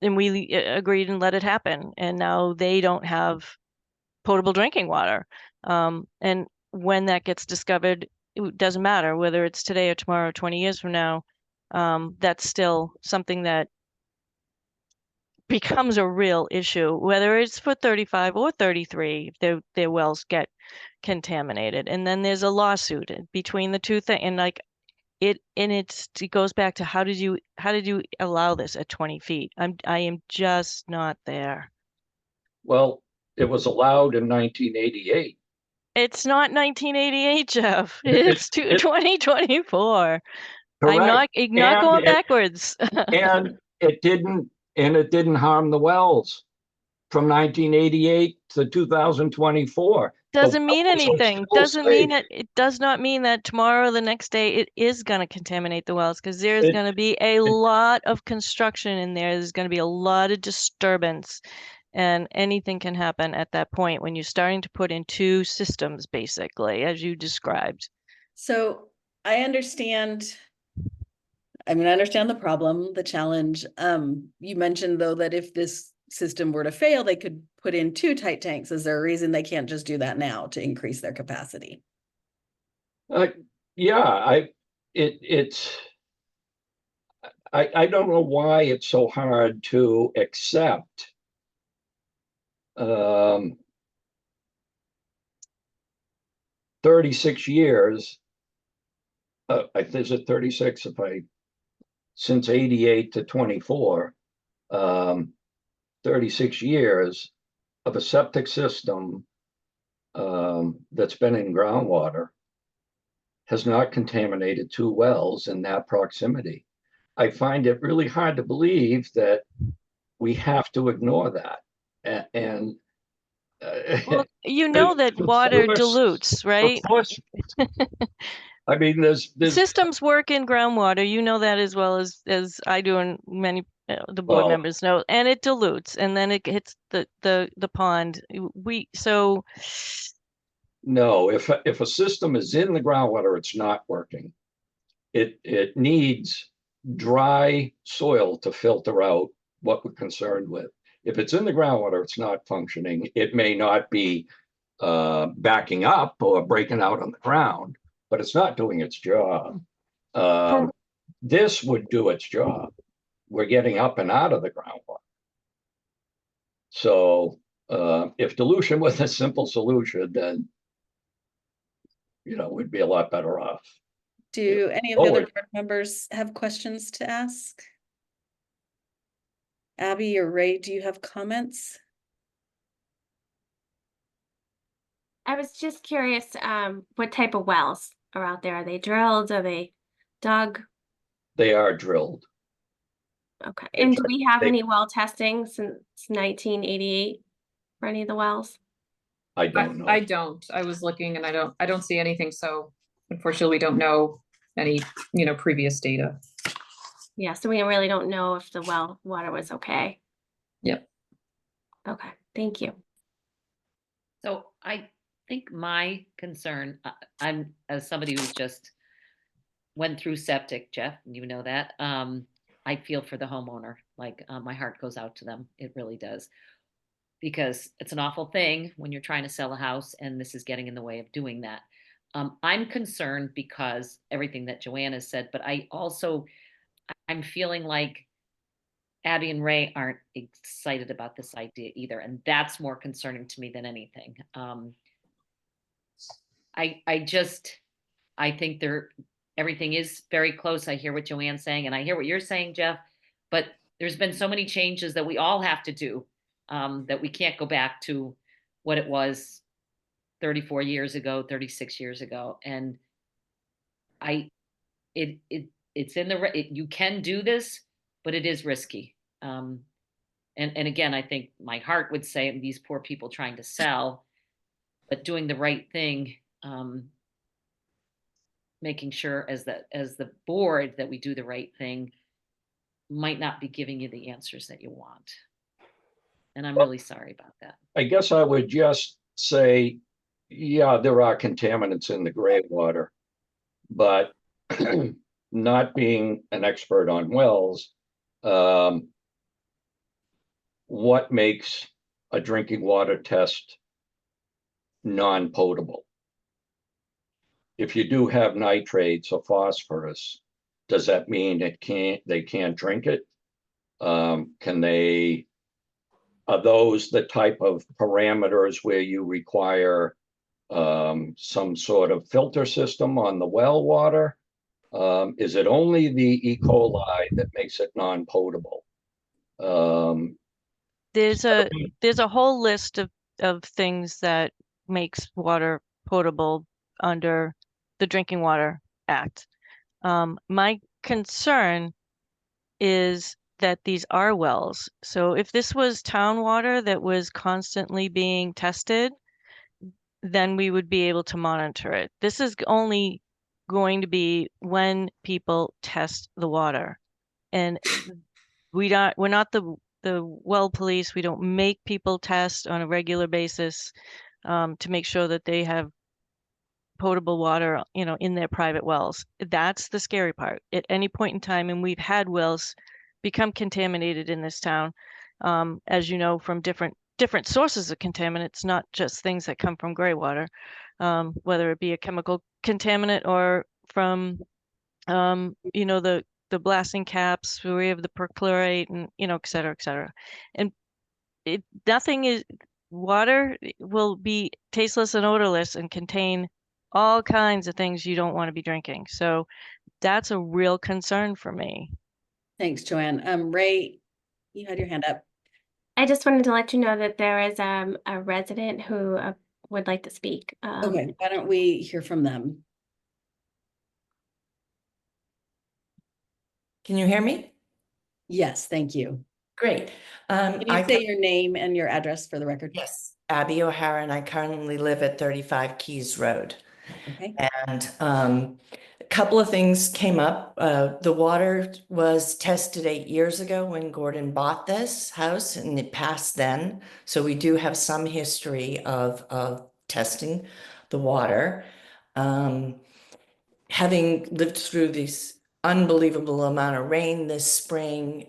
we agreed and let it happen, and now they don't have potable drinking water. And when that gets discovered, it doesn't matter whether it's today or tomorrow or 20 years from now. That's still something that becomes a real issue, whether it's for 35 or 33, if their wells get contaminated. And then there's a lawsuit between the two things. And it goes back to how did you allow this at 20 feet? I am just not there. well, it was allowed in 1988. It's not 1988, Jeff. It's 2024. I'm not And going backwards. and it didn't harm the wells from 1988 to 2024. Doesn't mean wells are anything. still safe. It does not mean that tomorrow or the next day it is going to contaminate the wells, because there's It- going to be a lot of construction in there. There's going to be a lot of disturbance, and anything can happen at that point when you're starting to put in two systems, basically, as you described. So I understand. I understand the problem, the challenge. You mentioned though that if this system were to fail, they could put in 2 tight tanks. Is there a reason they can't just do that now to increase their capacity? Yeah, it's, I don't know why it's so hard to accept. 36 years, is it 36 since 88 to 24, 36 years of a septic system that's been in groundwater has not contaminated 2 wells in that proximity. I find it really hard to believe that we have to ignore that. And Well, you know that water dilutes, right? Of course. I mean, there's Systems work in groundwater. You know that as well as I do, and many the board Well- members know. And it dilutes, and then it hits the pond. So no, if a system is in the groundwater, it's not working. It needs dry soil to filter out what we're concerned with. If it's in the groundwater, it's not functioning. It may not be backing up or breaking out on the ground, but it's not doing its job. This would do its job. We're getting up and out of the groundwater. So if dilution was a simple solution, then we'd be a lot better off. Do any of the other board members have questions to ask? Abby or Ray, do you have comments? I was just curious, what type of wells are out there? Are they drilled? Are they dug? They are drilled. Okay. And do we have any well testing since 1988 for any of the wells? I don't know. I don't. I was looking and I don't see anything. So unfortunately, we don't know any, previous data. Yeah, so we really don't know if the well water was okay. Yep. Okay, thank you. So I think my concern, I'm as somebody who's just went through septic, Jeff, you know that. I feel for the homeowner. Like my heart goes out to them. It really does. Because it's an awful thing when you're trying to sell a house and this is getting in the way of doing that. I'm concerned because everything that Joanne has said, but I'm feeling like Abby and Ray aren't excited about this idea either. And that's more concerning to me than anything. I think everything is very close. I hear what Joanne's saying and I hear what you're saying, Jeff, but there's been so many changes that we all have to do that we can't go back to what it was 34 years ago, 36 years ago. And it's you can do this, but it is risky. And again, I think my heart would say these poor people trying to sell, but doing the right thing, making sure as the board that we do the right thing might not be giving you the answers that you want. And I'm really sorry about that. I guess I would just say, yeah, there are contaminants in the Graywater, but not being an expert on wells, what makes a drinking water test non-potable? If you do have nitrates or phosphorus, does that mean they can't drink it? Are those the type of parameters where you require some sort of filter system on the well water? Is it only the E. coli that makes it non-potable? there's a whole list of things that makes water potable under the Drinking Water Act. My concern is that these are wells. So if this was town water that was constantly being tested, then we would be able to monitor it. This is only going to be when people test the water. And we're not the well police. We don't make people test on a regular basis to make sure that they have potable water, in their private wells. That's the scary part. At any point in time, and we've had wells become contaminated in this town, as you know, from different sources of contaminants, not just things that come from gray water, whether it be a chemical contaminant or from you know, the blasting caps, where we have the perchlorate and, you know, et cetera, et cetera. And nothing is, water will be tasteless and odorless and contain all kinds of things you don't want to be drinking. So that's a real concern for me. Thanks, Joanne. Ray, you had your hand up. I just wanted to let you know that there is a resident who would like to speak. Okay, why don't we hear from them? Can you hear me? Yes, thank you. Great. Can you say your name and your address for the record? Yes, Abby OHara, and I currently live at 35 Keys Road. Okay. And a couple of things came up. The water was tested 8 years ago when Gordon bought this house, and it passed then. So we do have some history of testing the water. Having lived through this unbelievable amount of rain this spring,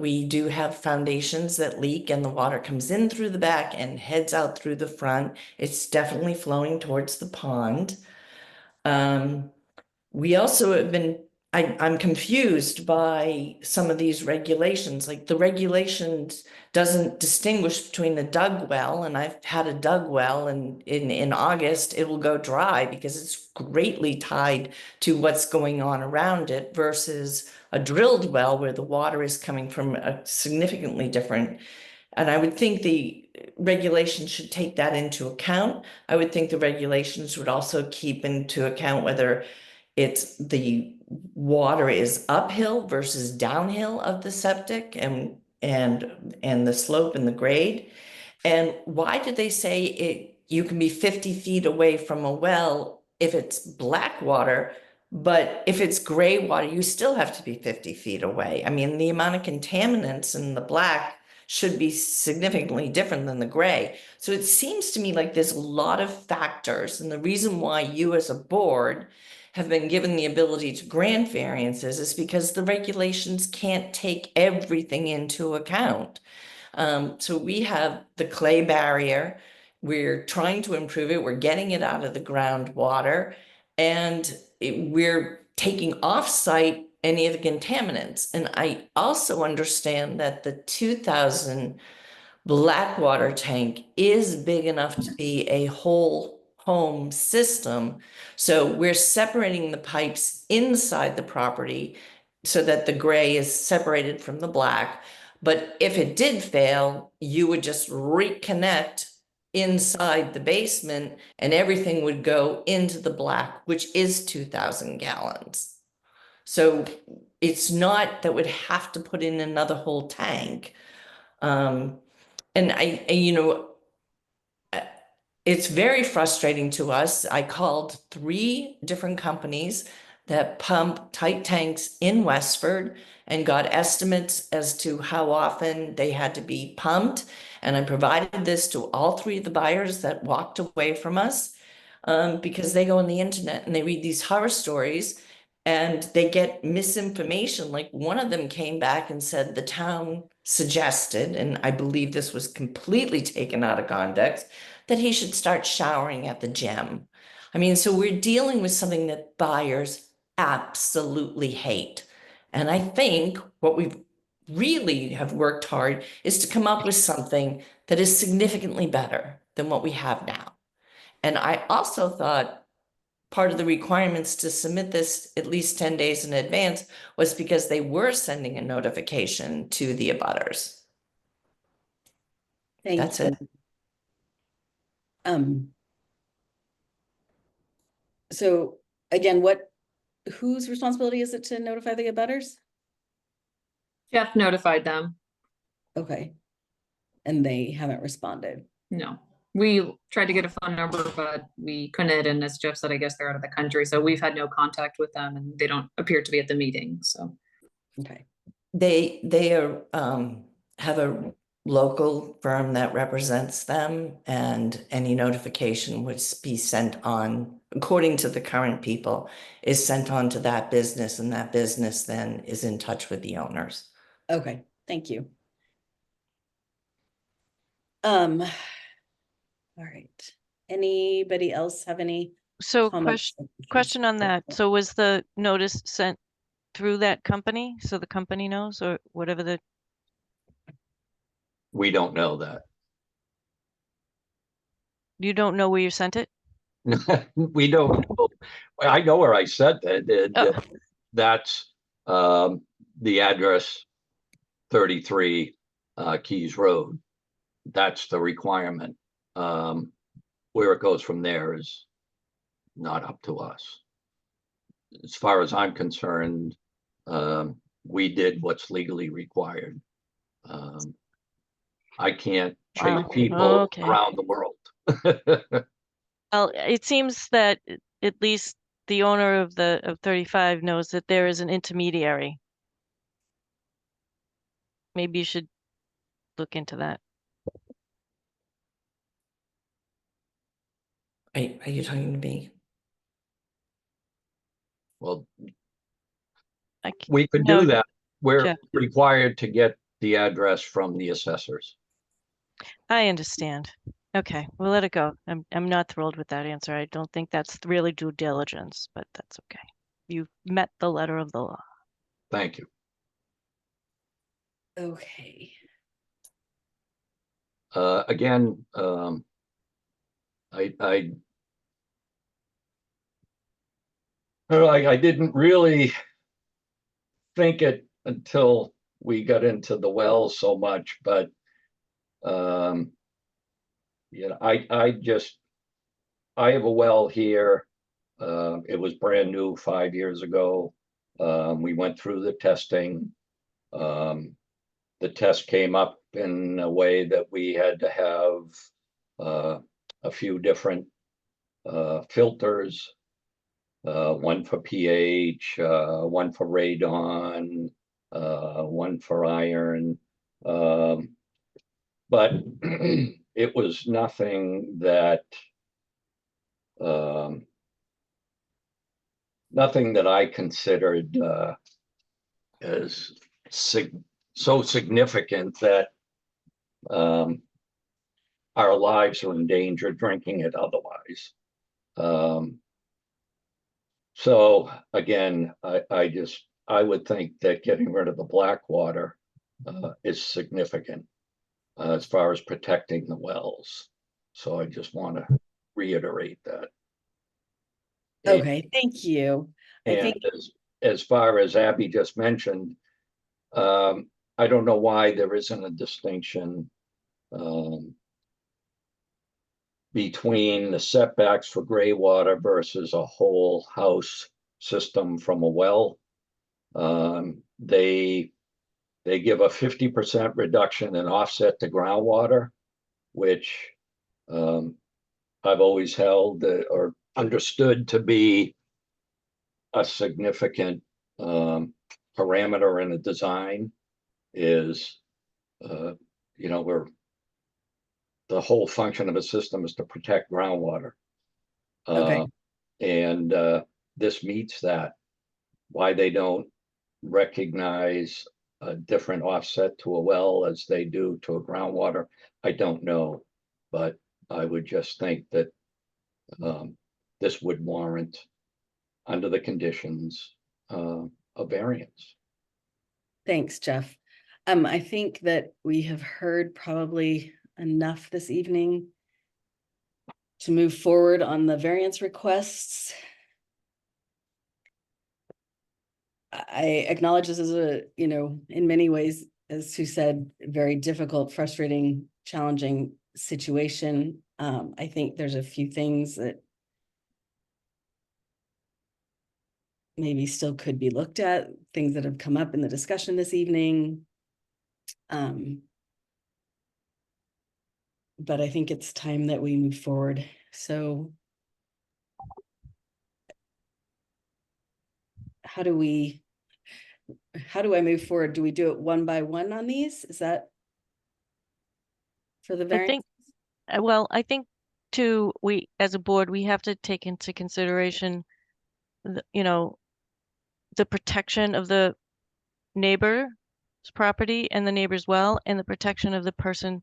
we do have foundations that leak and the water comes in through the back and heads out through the front. It's definitely flowing towards the pond. We also have been, I'm confused by some of these regulations. Like the regulations doesn't distinguish between a dug well, and I've had a dug well, and in August it will go dry because it's greatly tied to what's going on around it, versus a drilled well where the water is coming from a significantly different. And I would think the regulations should take that into account. I would think the regulations would also keep into account whether it's the water is uphill versus downhill of the septic, and the slope and the grade. And why did they say you can be 50 feet away from a well if it's black water, but if it's gray water, you still have to be 50 feet away? I mean, the amount of contaminants in the black should be significantly different than the gray. So it seems to me like there's a lot of factors, and the reason why you as a board have been given the ability to grant variances is because the regulations can't take everything into account. So we have the clay barrier. We're trying to improve it. We're getting it out of the groundwater, and we're taking off-site any of the contaminants. And I also understand that the 2,000 Blackwater tank is big enough to be a whole home system. So we're separating the pipes inside the property so that the gray is separated from the black. But if it did fail, you would just reconnect inside the basement and everything would go into the black, which is 2,000 gallons. So it's not that we'd have to put in another whole tank. It's very frustrating to us. I called 3 different companies that pump tight tanks in Westford and got estimates as to how often they had to be pumped. And I provided this to all 3 of the buyers that walked away from us, because they go on the internet and they read these horror stories and they get misinformation. Like one of them came back and said the town suggested, and I believe this was completely taken out of context, that he should start showering at the gym. I mean, so we're dealing with something that buyers absolutely hate. And I think what we really have worked hard is to come up with something that is significantly better than what we have now. And I also thought part of the requirements to submit this at least 10 days in advance was because they were sending a notification to the abutters. That's it. So again, whose responsibility is it to notify the abutters? Jeff notified them. Okay. And they haven't responded. No, we tried to get a phone number, but we couldn't. And as Jeff said, I guess they're out of the country. So we've had no contact with them and they don't appear to be at the meeting. So. Okay. They are have a local firm that represents them, and any notification would be sent on, according to the current people, is sent on to that business, and that business then is in touch with the owners. Okay, thank you. All right. Anybody else have any So comments. question on that. So was the notice sent through that company? So the company knows, or whatever the, We don't know that. you don't know where you sent it? We don't know. I know where I sent it. Oh. That's the address 33 Keys Road. That's the requirement. Where it goes from there is not up to us. As far as I'm concerned, we did what's legally required. I can't chase Wow. people Okay. around the world. Well, it seems that at least the owner of 35 knows that there is an intermediary. Maybe you should look into that. Are you talking to me? Well, I we could no, do that. We're Jeff. required to get the address from the assessors. I understand. Okay, we'll let it go. I'm not thrilled with that answer. I don't think that's really due diligence, but that's okay. You've met the letter of the law. Thank you. Okay. Again, I didn't really think it until we got into the well so much, but you know, I have a well here. It was brand new 5 years ago. We went through the testing. The test came up in a way that we had to have a few different filters, one for pH, one for radon, one for iron. But it was nothing that I considered as so significant that our lives are in danger drinking it otherwise. So again, I would think that getting rid of the black water is significant as far as protecting the wells. So I just want to reiterate that. Okay, thank you. I And think as far as Abby just mentioned, I don't know why there isn't a distinction between the setbacks for gray water versus a whole house system from a well. They give a 50% reduction in offset to groundwater, which I've always held or understood to be a significant parameter in the design. Is you know, where the whole function of a system is to protect groundwater. Okay. And this meets that. Why they don't recognize a different offset to a well as they do to a groundwater, I don't know. But I would just think that this would warrant, under the conditions, a variance. Thanks, Jeff. I think that we have heard probably enough this evening to move forward on the variance requests. I acknowledge this is a, you know, in many ways, as Sue said, very difficult, frustrating, challenging situation. I think there's a few things that maybe still could be looked at, things that have come up in the discussion this evening. But I think it's time that we move forward. So how do I move forward? Do we do it one by one on these? Is that for the I variance? think, well, I think too, we, as a board, we have to take into consideration, you know, the protection of the neighbor's property and the neighbor's well, and the protection of the person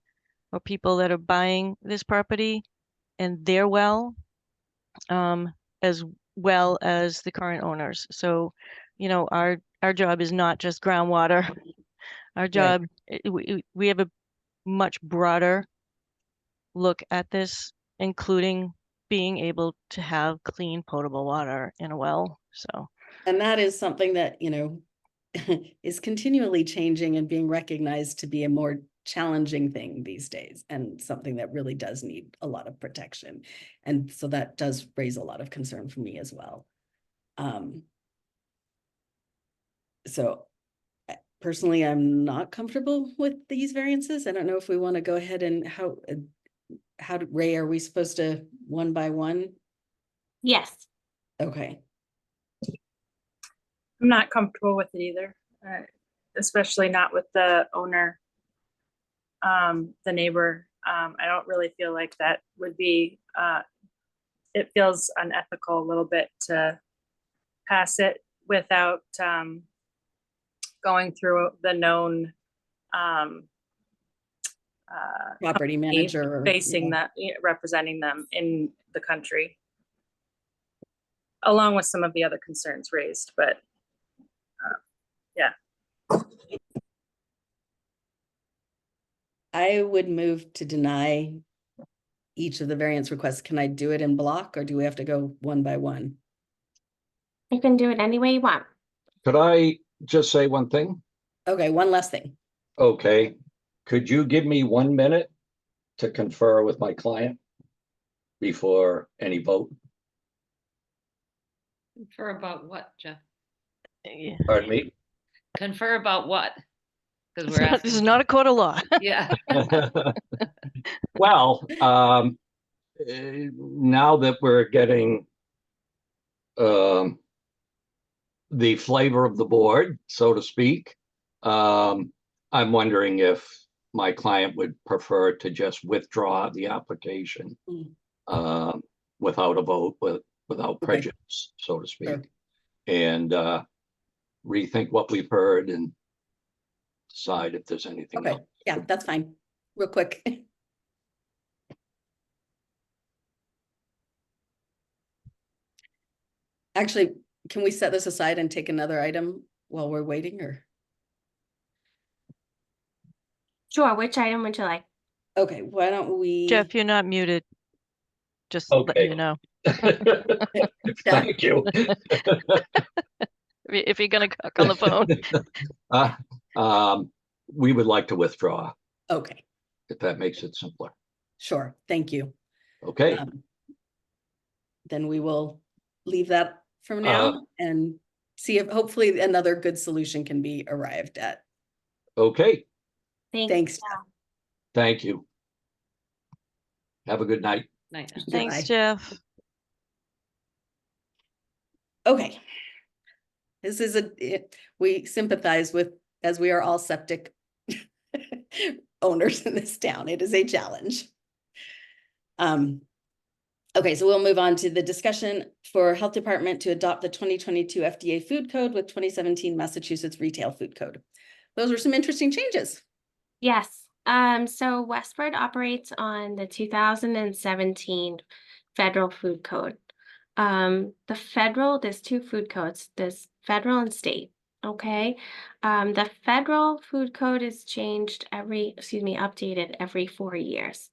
or people that are buying this property and their well. as well as the current owners. So, you know, our job is not just groundwater. Our job, we have a much broader look at this, including being able to have clean potable water in a well. So, And that is something that, you know, is continually changing and being recognized to be a more challenging thing these days, and something that really does need a lot of protection. And so that does raise a lot of concern for me as well. So personally, I'm not comfortable with these variances. I don't know if we want to go ahead and Ray, are we supposed to one by one? Yes. Okay. I'm not comfortable with it either, especially not with the owner, the neighbor. I don't really feel like that would be, it feels unethical a little bit to pass it without going through the known Property manager. facing that, representing them in the country, along with some of the other concerns raised, but yeah. I would move to deny each of the variance requests. Can I do it in block, or do we have to go one by one? You can do it any way you want. Could I just say one thing? Okay, one last thing. Okay, could you give me 1 minute to confer with my client before any vote? Confer about what, Jeff? yeah. Pardon me? Confer about what? Because It's we're not- this is asking. not a court of law. Yeah. Well, now that we're getting the flavor of the board, so to speak, I'm wondering if my client would prefer to just withdraw the application without a vote, without prejudice, so to speak, Sure. and rethink what we've heard and decide if there's anything Okay, else. yeah, that's fine. Real quick. Actually, can we set this aside and take another item while we're waiting, or? Sure. Which item would you like? Okay, why don't we? Jeff, you're not muted. Just Okay. letting you know. Thank you. If you're gonna cook on the phone. We would like to withdraw, Okay, if that makes it simpler. sure, thank you. Okay, Then we will leave that for now and see if hopefully another good solution can be arrived at. okay, Thanks. thank you. Have a good night. Night. Thanks, Goodbye. Jeff. Okay. This is we sympathize with, as we are all septic owners in this town. It is a challenge. Okay, so we'll move on to the discussion for Health Department to adopt the 2022 FDA Food Code with 2017 Massachusetts Retail Food Code. Those were some interesting changes. Yes. So Westford operates on the 2017 Federal Food Code. There's two food codes, there's federal and state. Okay. The federal food code is updated every 4 years.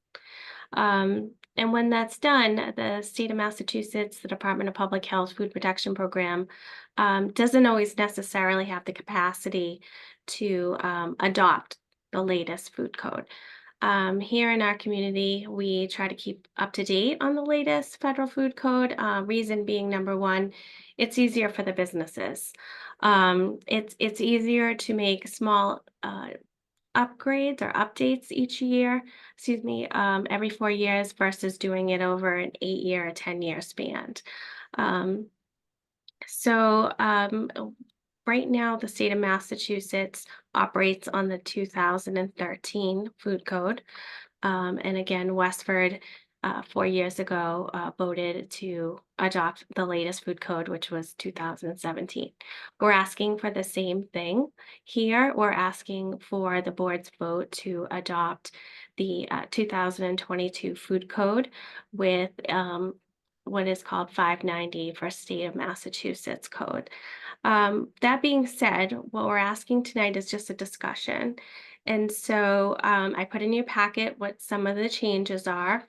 And when that's done, the state of Massachusetts, the Department of Public Health Food Protection Program, doesn't always necessarily have the capacity to adopt the latest food code. Here in our community, we try to keep up to date on the latest federal food code. Reason being, number one, it's easier for the businesses. It's easier to make small upgrades or updates every 4 years versus doing it over an 8-year or 10-year span. Right now, the state of Massachusetts operates on the 2013 food code. And again, Westford 4 years ago voted to adopt the latest food code, which was 2017. We're asking for the same thing here. We're asking for the board's vote to adopt the 2022 food code with what is called 590 for state of Massachusetts code. That being said, what we're asking tonight is just a discussion. And so I put in your packet what some of the changes are.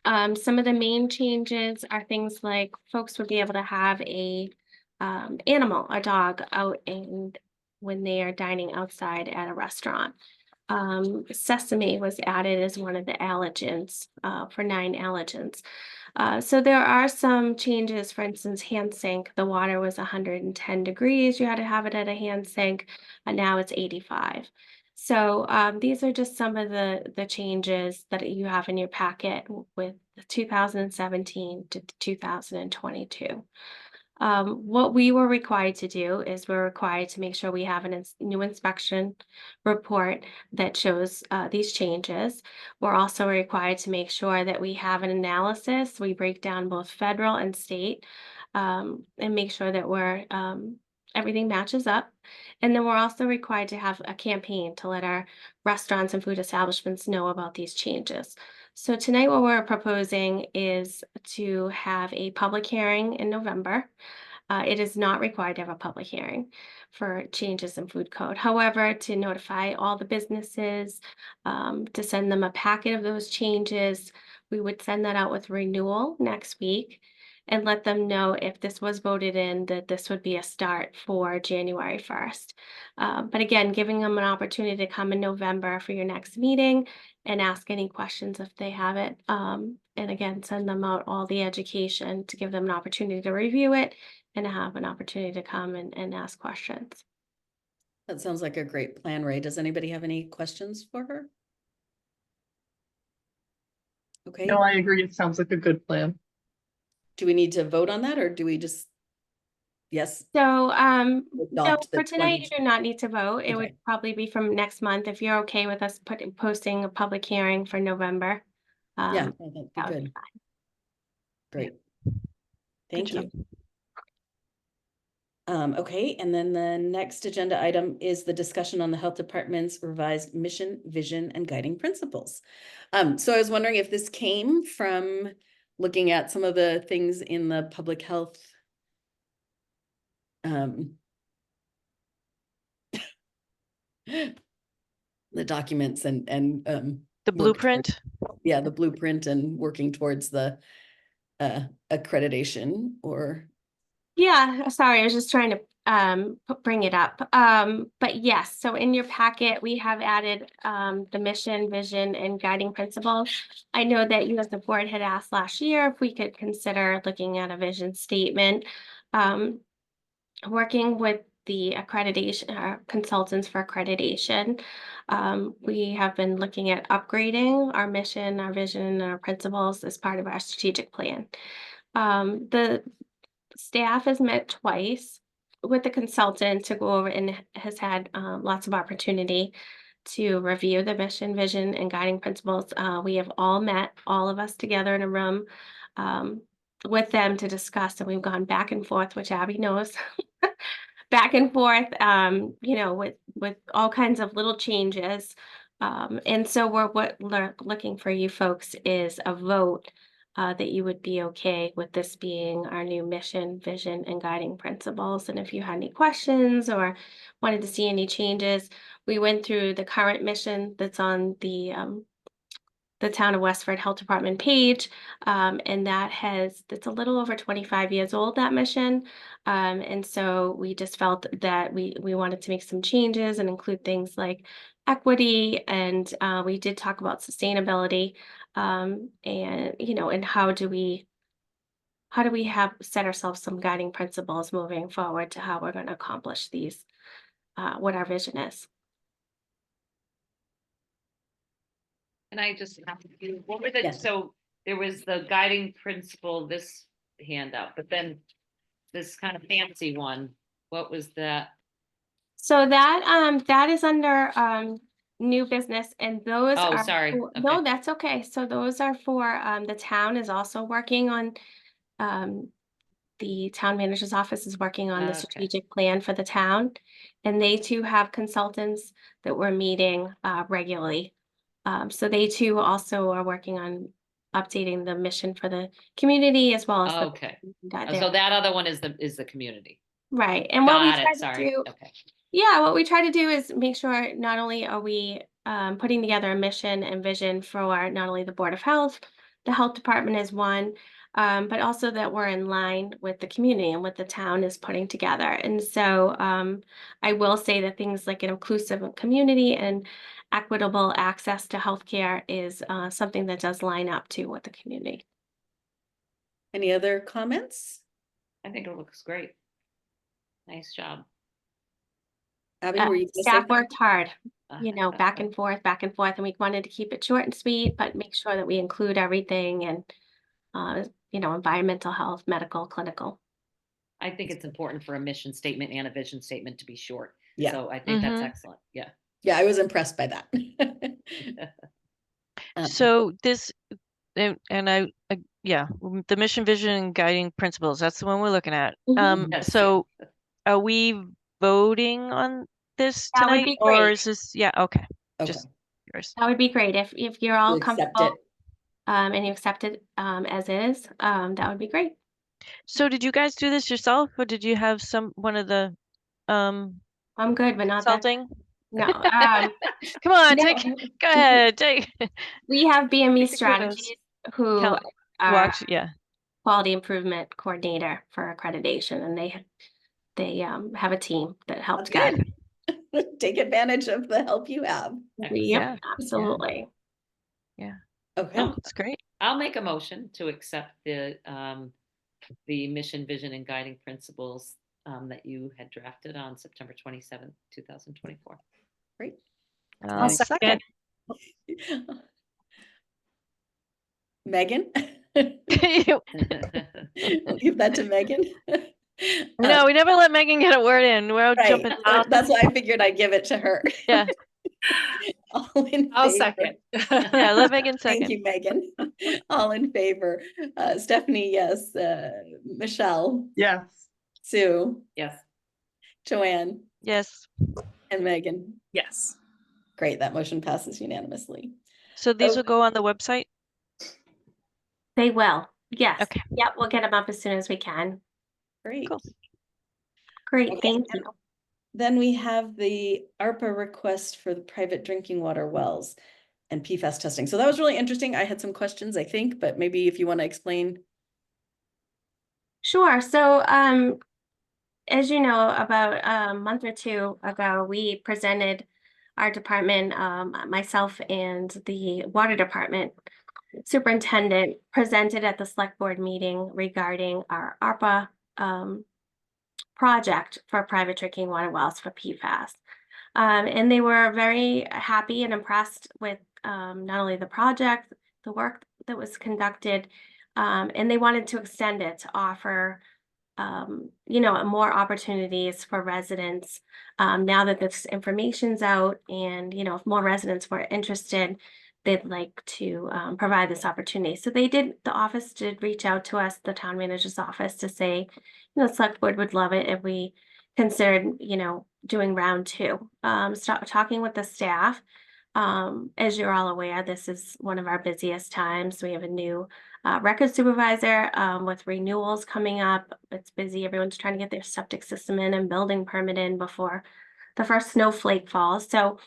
Some of the main changes are things like folks would be able to have a animal, a dog, out and when they are dining outside at a restaurant. Sesame was added as one of the allergens for 9 allergens. So there are some changes. For instance, hand sink, the water was 110 degrees. You had to have it at a hand sink, and now it's 85. So these are just some of the changes that you have in your packet with the 2017 to 2022. What we were required to do is we're required to make sure we have a new inspection report that shows these changes. We're also required to make sure that we have an analysis. We break down both federal and state and make sure that we're everything matches up. And then we're also required to have a campaign to let our restaurants and food establishments know about these changes. So tonight what we're proposing is to have a public hearing in November. It is not required to have a public hearing for changes in food code. However, to notify all the businesses, to send them a packet of those changes, we would send that out with renewal next week and let them know if this was voted in, that this would be a start for January 1st. But again, giving them an opportunity to come in November for your next meeting and ask any questions if they have it. And again, send them out all the education to give them an opportunity to review it and have an opportunity to come and ask questions. That sounds like a great plan, Ray. Does anybody have any questions for her? Okay, No, I agree. It sounds like a good plan. do we need to vote on that or do we just? Yes, So, no, Adopt the for tonight, 20 you do not need to vote. It would Okay. probably be from next month if you're okay with us posting a public hearing for November. Yeah, Um, that'd be that would be good. fine. Great. Thank job. you. Okay, and then the next agenda item is the discussion on the health department's revised mission, vision, and guiding principles. So I was wondering if this came from looking at some of the things in the public health the documents and The work blueprint? yeah, the blueprint and working towards the accreditation or Yeah, sorry, I was just trying to bring it up. But yes, so in your packet, we have added the mission, vision, and guiding principles. I know that you as the board had asked last year if we could consider looking at a vision statement. Working with the accreditation consultants for accreditation, we have been looking at upgrading our mission, our vision, and our principles as part of our strategic plan. The staff has met twice with the consultant to go over and has had lots of opportunity to review the mission, vision, and guiding principles. We have all met, all of us together in a room with them to discuss, and we've gone back and forth, which Abby knows, back and forth, you know, with all kinds of little changes. And so we're looking for you folks is a vote that you would be okay with this being our new mission, vision, and guiding principles. And if you had any questions or wanted to see any changes, we went through the current mission that's on the Town of Westford Health Department page, and that's a little over 25 years old, that mission. And so we just felt that we wanted to make some changes and include things like equity, and we did talk about sustainability, and you know, and how do we have set ourselves some guiding principles moving forward to how we're going to accomplish these, what our vision is. And I just have to do, what were the, Yes. so there was the guiding principle, this handout, but then this kind of fancy one, what was that? So that is under new business, and those Oh, are sorry. no, Okay. that's okay. So those are for the town is also working on the town manager's office is working on the Okay. strategic plan for the town, and they too have consultants that we're meeting regularly. So they too also are working on updating the mission for the community as well as the. Okay. that Oh, so that other one is the community. Right, and what we Got try it, to sorry. do, Okay. yeah, what we try to do is make sure not only are we putting together a mission and vision for not only the Board of Health, the Health Department is one, but also that we're in line with the community and what the town is putting together. And so I will say that things like an inclusive community and equitable access to healthcare is something that does line up to with the community. Any other comments? I think it looks great. Nice job. Abby, were you gonna say Staff something? worked hard, back and forth, and we wanted to keep it short and sweet, but make sure that we include everything and, environmental health, medical, clinical. I think it's important for a mission statement and a vision statement to be short. Yeah. So I think that's Mhm. excellent. Yeah. Yeah, I was impressed by that. So this, the mission, vision, and guiding principles, that's the one we're looking at. Mhm. Yes, So are we voting on this That would tonight, be or great. is this, yeah, okay, Okay, just curious. That would be great if you're all you accept comfortable, it. and you accept it, as is, that would be great. So did you guys do this yourself, or did you have one of the, I'm good, but not that, consulting? no, Come on, no. go ahead, take. We have BME Take the kudos. Strategies who Count- are Watch, yeah. quality improvement coordinator for accreditation, and they have a team that helps That's guide. good. Take advantage of the help you have. Yep, Yeah. absolutely. Okay, No, it's great. I'll make a motion to accept the mission, vision, and guiding principles that you had drafted on September 27th, 2024. great. I'll second. Megan? We'll give that to Megan. No, we never let Megan get a word in. We're all Right, jumping. that's why I figured I'd give it to her. Yeah. All in I'll favor? second. Yeah, let Megan Thank second. you, Megan. All in favor. Stephanie, yes. Michelle, Yes. Sue, Yes. Joanne, Yes. and Megan. Yes. Great, that motion passes unanimously. So these Oh. will go on the website? They will. Yes. Okay. Yep, we'll get them up as soon as we can. Great. Cool. Great, Okay, thank you. Then we have the ARPA request for the private drinking water wells and PFAS testing. So that was really interesting. I had some questions, I think, but maybe if you want to explain. Sure. So, as you know, about a month or two ago, we presented our department, myself and the water department superintendent presented at the select board meeting regarding our ARPA project for private drinking water wells for PFAS. And they were very happy and impressed with not only the project, the work that was conducted, and they wanted to extend it to offer more opportunities for residents now that this information's out, and if more residents were interested, they'd like to provide this opportunity. So the office did reach out to us, the town manager's office, to say, the select board would love it if we considered, doing round two. Start talking with the staff. As you're all aware, this is one of our busiest times. We have a new record supervisor with renewals coming up. It's busy. Everyone's trying to get their septic system in and building permit in before the first snowflake falls. So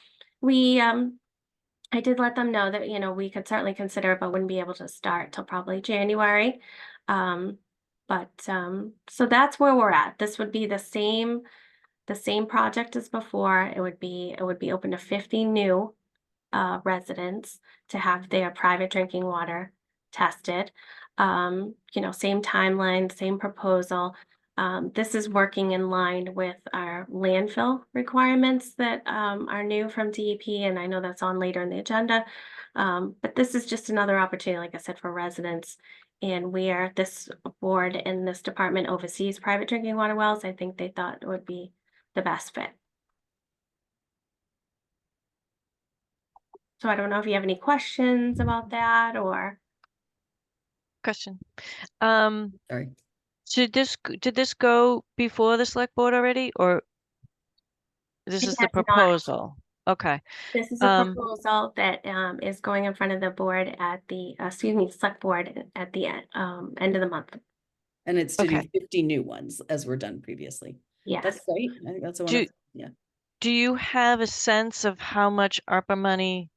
I did let them know that, we could certainly consider it, but wouldn't be able to start till probably January. So that's where we're at. This would be the same project as before. It would be open to 50 new residents to have their private drinking water tested. Same timeline, same proposal. This is working in line with our landfill requirements that are new from DEP, and I know that's on later in the agenda. But this is just another opportunity, like I said, for residents. And where this board and this department oversees private drinking water wells, I think they thought it would be the best fit. So I don't know if you have any questions about that or. Question. Sorry. Did this go before the select board already, or this It is the has not. proposal? Okay. This is a proposal that is going in front of the board at the, select board at the end of the month. And it's to do Okay. 50 new ones as were done previously. That's Yes. great. I think that's a Do- wonderful, yeah. Do you have a sense of how much ARPA money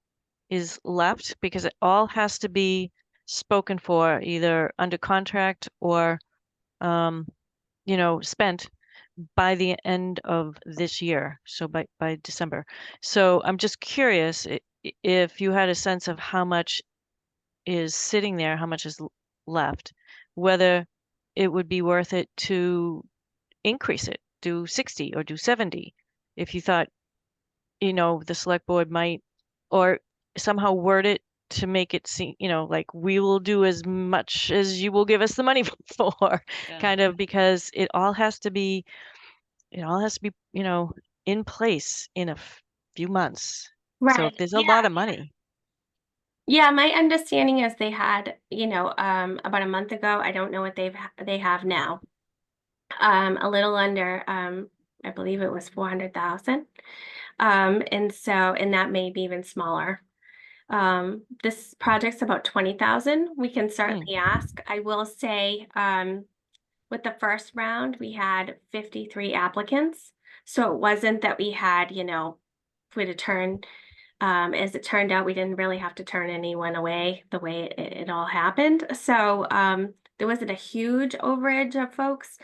is left? Because it all has to be spoken for, either under contract or, spent by the end of this year. So by December. So I'm just curious if you had a sense of how much is sitting there, how much is left, whether it would be worth it to increase it, do 60 or do 70, if you thought, the select board might, or somehow word it to make it seem, like we will do as much as you will give us the money for, Yeah. kind of, because it all has to be, in place in a few months. So Right. if there's a lot of money. Yeah, my understanding is they had, about a month ago, I don't know what they have now. A little under, I believe it was 400,000. And that may be even smaller. This project's about 20,000. We can certainly ask. I will say, with the first round, we had 53 applicants. So it wasn't that we had, we'd have turned, as it turned out, we didn't really have to turn anyone away the way it all happened. So there wasn't a huge overage of folks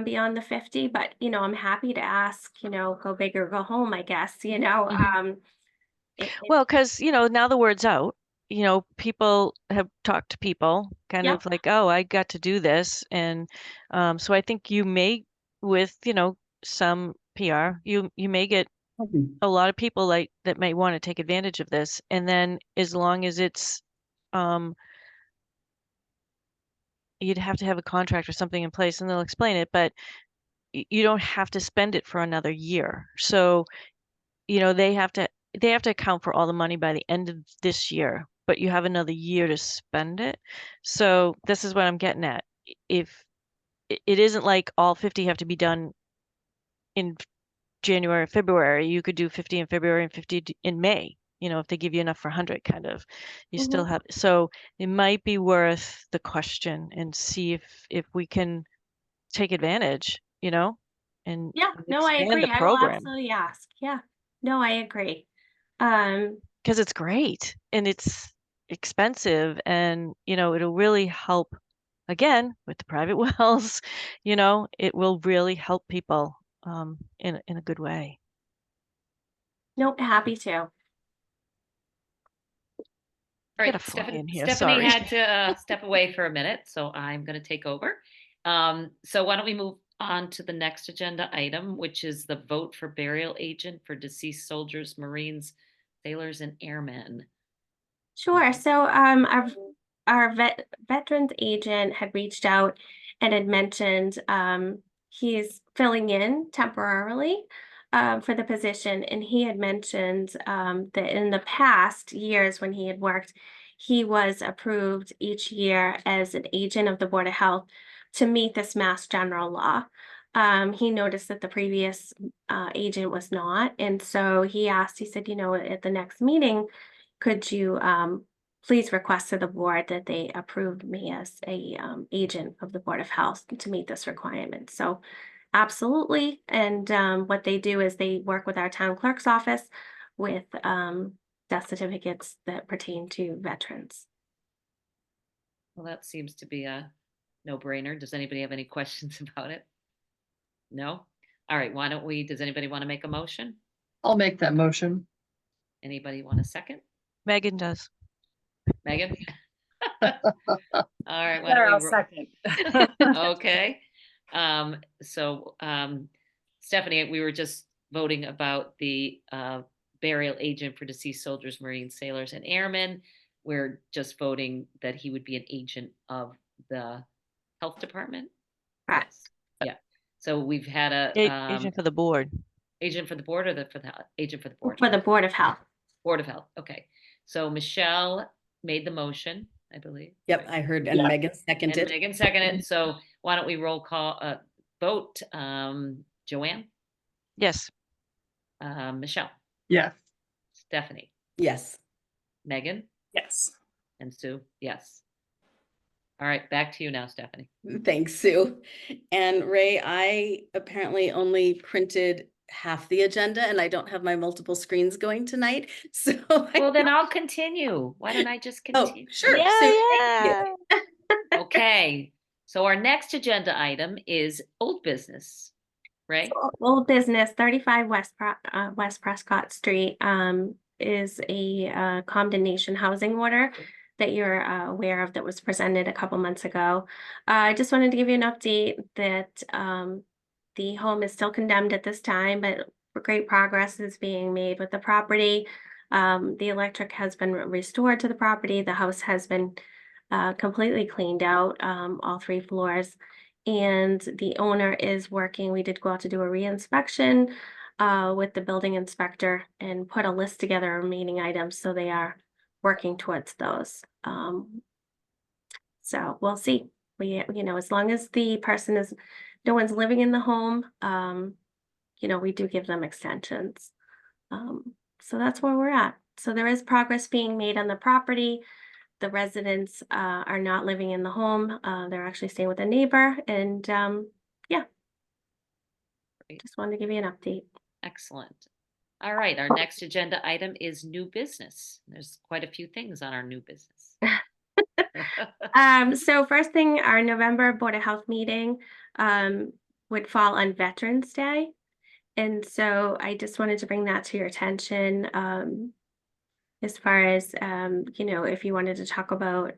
beyond the 50, but I'm happy to ask, go big or go home, I guess, Well, because, now the word's out, people have talked to people kind Yep. of like, oh, I got to do this. And so I think you may, with, some PR, you may get a lot of people that may want to take advantage of this. And then as long as it's, you'd have to have a contract or something in place and they'll explain it, but you don't have to spend it for another year. So, they have to account for all the money by the end of this year, but you have another year to spend it. So this is what I'm getting at. If it isn't like all 50 have to be done in January or February, you could do 50 in February and 50 in May. If they give you enough for 100, kind of, you still have. So it might be worth the question and see if we can take advantage, and Yeah, no, I expand agree. the I will program. absolutely ask. Yeah, no, I agree. Um, Because it's great and it's expensive and it'll really help, again, with the private wells. It will really help people in a good way. no, happy to. All Got a right, fly in here, Stephanie sorry. had to step away for a minute, so I'm going to take over. So why don't we move on to the next agenda item, which is the vote for burial agent for deceased soldiers, Marines, sailors, and airmen. Sure. So our veterans agent had reached out and had mentioned he's filling in temporarily for the position, and he had mentioned that in the past years when he had worked, he was approved each year as an agent of the Board of Health to meet this Mass General law. He noticed that the previous agent was not, and so he asked. He said, at the next meeting, could you please request to the board that they approve me as a agent of the Board of Health to meet this requirement? So absolutely. And what they do is they work with our town clerk's office with death certificates that pertain to veterans. Well, that seems to be a no-brainer. Does anybody have any questions about it? No? All right, does anybody want to make a motion? I'll make that motion. Anybody want a second? Megan does. Megan? All right, why There, don't I'll we second. Okay. So Stephanie, we were just voting about the burial agent for deceased soldiers, Marines, sailors, and airmen. We're just voting that he would be an agent of the health department. Correct. Yes. Yeah. So we've had a Agent for the board. agent for the board, or for the agent for the board? For the Board of Health. Board of Health. Okay. So Michelle made the motion, I believe. Yep, I heard, and Yeah. Megan And seconded. Megan seconded. So why don't we roll call vote? Joanne, Yes. Michelle, Yes. Stephanie, Yes. Megan, Yes. and Sue, yes. All right, back to you now, Stephanie. Thanks, Sue. And Ray, I apparently only printed half the agenda and I don't have my multiple screens going tonight. So Well, then I'll continue. Why don't I just oh, continue? sure. Yeah, Sue, yeah. Okay, so our next agenda item is old business, right? Old business, 35 West Prescott Street, is a condemnation housing order that you're aware of that was presented a couple months ago. I just wanted to give you an update that the home is still condemned at this time, but great progress is being made with the property. The electric has been restored to the property. The house has been completely cleaned out, all 3 floors. And the owner is working. We did go out to do a re-inspection with the building inspector and put a list together of remaining items. So they are working towards those. So we'll see. As long as the person is, no one's living in the home, we do give them extensions. So that's where we're at. So there is progress being made on the property. The residents are not living in the home. They're actually staying with a neighbor. And yeah, Great. just wanted to give you an update. Excellent. All right, our next agenda item is new business. There's quite a few things on our new business. So first thing, our November Board of Health meeting would fall on Veterans Day. And so I just wanted to bring that to your attention. As far as, if you wanted to talk about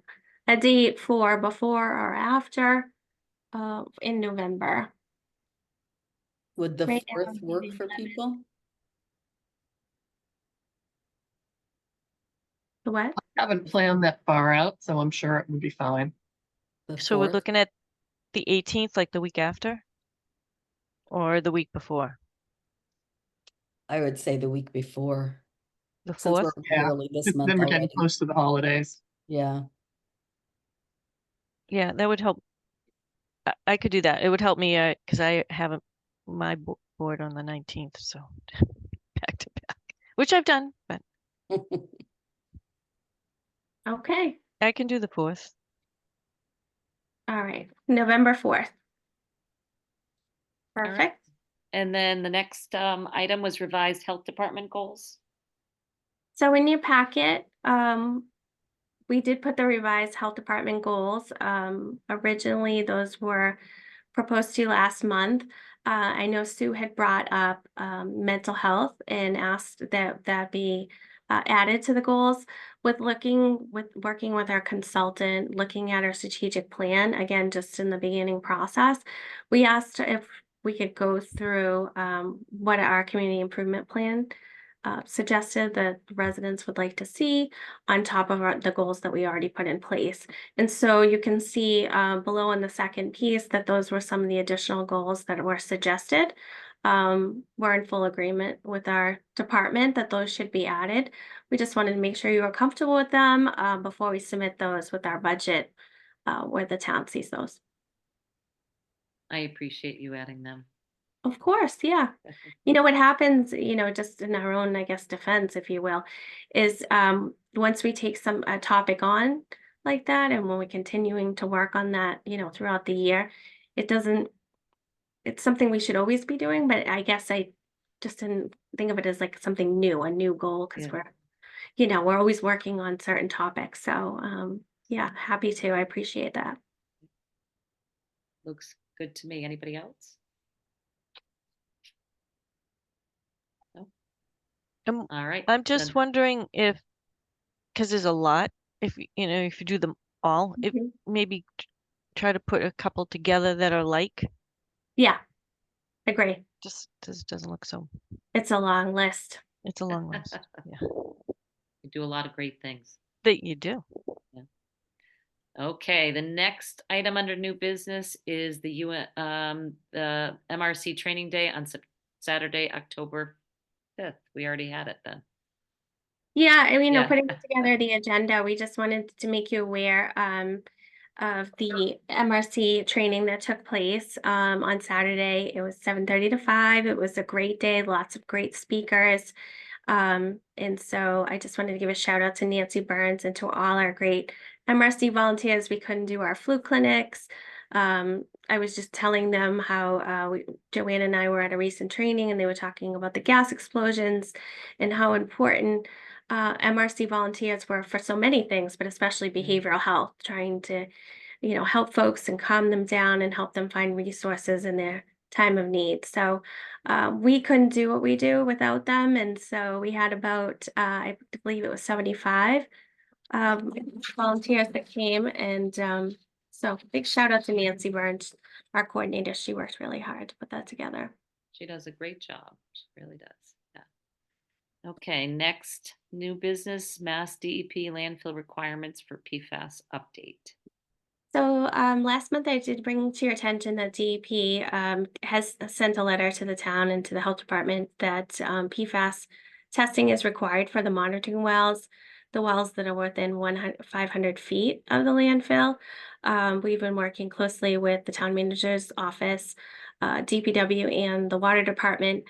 a date for before or after in November. would the Right now, 4th work for people? The what? I haven't planned that far out, so I'm sure it would be fine. The So we're 4th? looking at the 18th, like the week after? Or the week before? I would say the week before, The since 4th? we're Yeah. early this month Then we're getting already. close to the holidays. Yeah. Yeah, that would help. I could do that. It would help me because I haven't my board on the 19th, so back to back, which I've done, but Okay. I can do the 4th. All right. November 4th. All right. Perfect. And then the next item was revised health department goals. So in your packet, we did put the revised health department goals. Originally, those were proposed to you last month. I know Sue had brought up mental health and asked that that be added to the goals. Working with our consultant, looking at our strategic plan, again, just in the beginning process, we asked if we could go through what our community improvement plan suggested that residents would like to see on top of the goals that we already put in place. And so you can see below in the second piece that those were some of the additional goals that were suggested. We're in full agreement with our department that those should be added. We just wanted to make sure you were comfortable with them before we submit those with our budget where the town sees those. I appreciate you adding them. Of course, yeah. What happens, just in our own, I guess, defense, if you will, is once we take a topic on like that, and when we're continuing to work on that, throughout the year, it's something we should always be doing, but I guess I just didn't think of it as like something new, a new goal, because we're always working on certain topics. So, yeah, happy to. I appreciate that. Looks good to me. Anybody else? No? All right. I'm just then- wondering if, because there's a lot, if you do them all, if Mhm. maybe try to put a couple together that are like, Yeah, agree. just doesn't look so. It's a long list. It's a long list. Yeah, You do a lot of great things. that you do. Okay, the next item under new business is the the MRC training day on Saturday, October 5th. We already had it then. Yeah, and Yeah. putting together the agenda, we just wanted to make you aware of the MRC training that took place on Saturday. It was 7:30 to 5. It was a great day, lots of great speakers. And so I just wanted to give a shout out to Nancy Burns and to all our great MRC volunteers. We couldn't do our flu clinics. I was just telling them how Joanne and I were at a recent training, and they were talking about the gas explosions and how important MRC volunteers were for so many things, but especially behavioral health, trying to, help folks and calm them down and help them find resources in their time of need. So we couldn't do what we do without them. And so we had about, I believe it was 75 volunteers that came. And so big shout out to Nancy Burns, our coordinator. She worked really hard to put that together. She does a great job. She really does. Yeah. Okay, next, new business, Mass DEP landfill requirements for PFAS update. So last month I did bring to your attention that DEP has sent a letter to the town and to the health department that PFAS testing is required for the monitoring wells, the wells that are within 500 feet of the landfill. We've been working closely with the town manager's office, DPW, and the water department.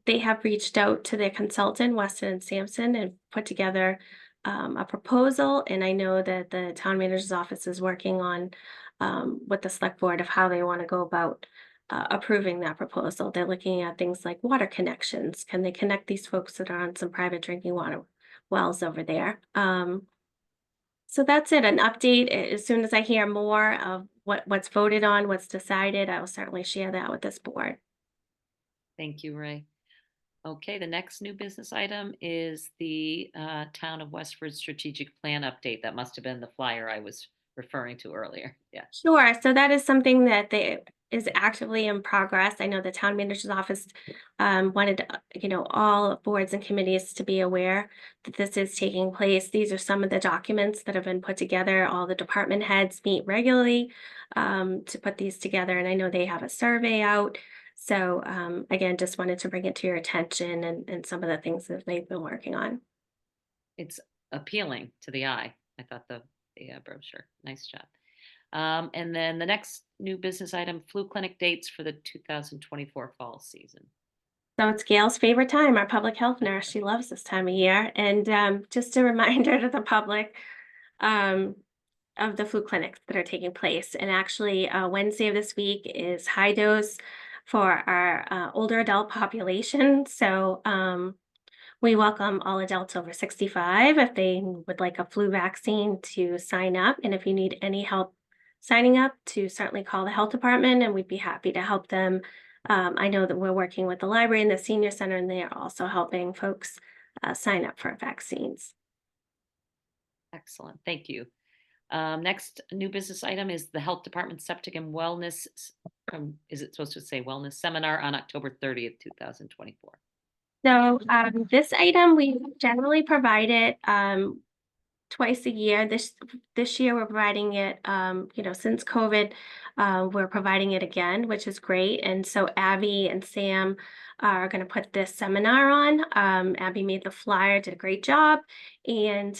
They have reached out to their consultant, Weston and Sampson, and put together a proposal, and I know that the town manager's office is working on with the select board of how they want to go about approving that proposal. They're looking at things like water connections. Can they connect these folks that are on some private drinking water wells over there? So that's it, an update. As soon as I hear more of what's voted on, what's decided, I will certainly share that with this board. Thank you, Ray. Okay, the next new business item is the Town of Westford strategic plan update. That must have been the flyer I was referring to earlier. Yeah. Sure. So that is something that is actively in progress. I know the town manager's office wanted, all boards and committees to be aware that this is taking place. These are some of the documents that have been put together. All the department heads meet regularly to put these together. And I know they have a survey out. So again, just wanted to bring it to your attention and some of the things that they've been working on. It's appealing to the eye. I thought the brochure, nice job. And then the next new business item, flu clinic dates for the 2024 fall season. So it's Gail's favorite time, our public health nurse. She loves this time of year. And just a reminder to the public of the flu clinics that are taking place. And actually, Wednesday of this week is high dose for our older adult population. So we welcome all adults over 65 if they would like a flu vaccine to sign up. And if you need any help signing up, to certainly call the health department and we'd be happy to help them. I know that we're working with the library and the senior center, and they are also helping folks sign up for vaccines. Excellent, thank you. Next new business item is the health department septic and wellness. Is it supposed to say wellness seminar on October 30th, 2024? So this item we generally provide it twice a year. This year we're providing it, since COVID, we're providing it again, which is great. And so Abby and Sam are going to put this seminar on. Abby made the flyer, did a great job, and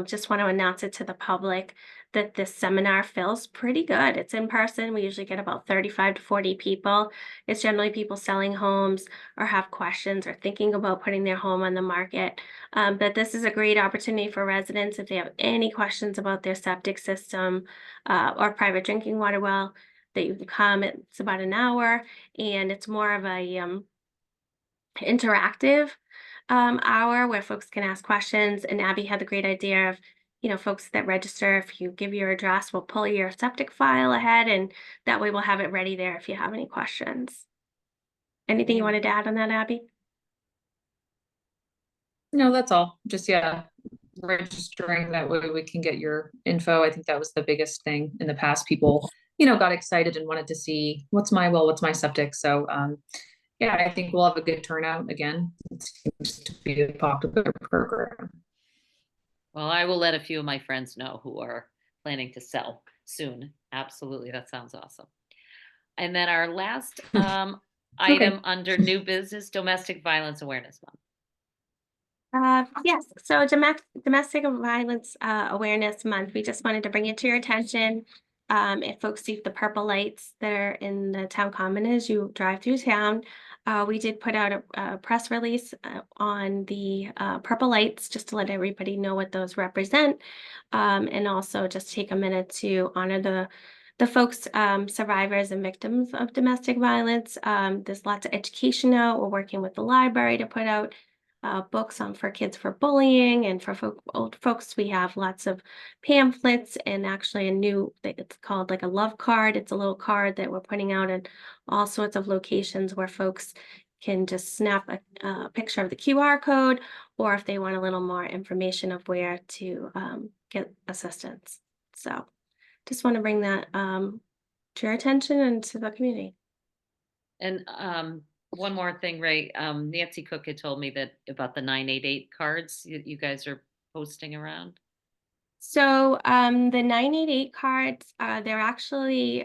just want to announce it to the public that this seminar feels pretty good. It's in person. We usually get about 35 to 40 people. It's generally people selling homes or have questions or thinking about putting their home on the market. But this is a great opportunity for residents if they have any questions about their septic system or private drinking water well, that you can come. It's about an hour, and it's more of a interactive hour where folks can ask questions. And Abby had the great idea of, folks that register, if you give your address, we'll pull your septic file ahead, and that way we'll have it ready there if you have any questions. Anything you wanted to add on that, Abby? No, that's all. Just, registering, that way we can get your info. I think that was the biggest thing in the past. People, got excited and wanted to see what's my well, what's my septic. So, I think we'll have a good turnout again. It seems to be a popular program. Well, I will let a few of my friends know who are planning to sell soon. Absolutely, that sounds awesome. And then our last item under new business, Domestic Violence Awareness Month. Yes, so Domestic Violence Awareness Month, we just wanted to bring it to your attention. If folks see the purple lights that are in the town common as you drive through town, we did put out a press release on the purple lights just to let everybody know what those represent, and also just take a minute to honor the folks, survivors and victims of domestic violence. There's lots of education out. We're working with the library to put out books on for kids for bullying, and for old folks, we have lots of pamphlets and actually a new, it's called like a love card. It's a little card that we're putting out in all sorts of locations where folks can just snap a picture of the QR code, or if they want a little more information of where to get assistance. So just want to bring that to your attention and to the community. And one more thing, Ray, Nancy Cook had told me that about the 988 cards you guys are posting around. So the 988 cards, they're actually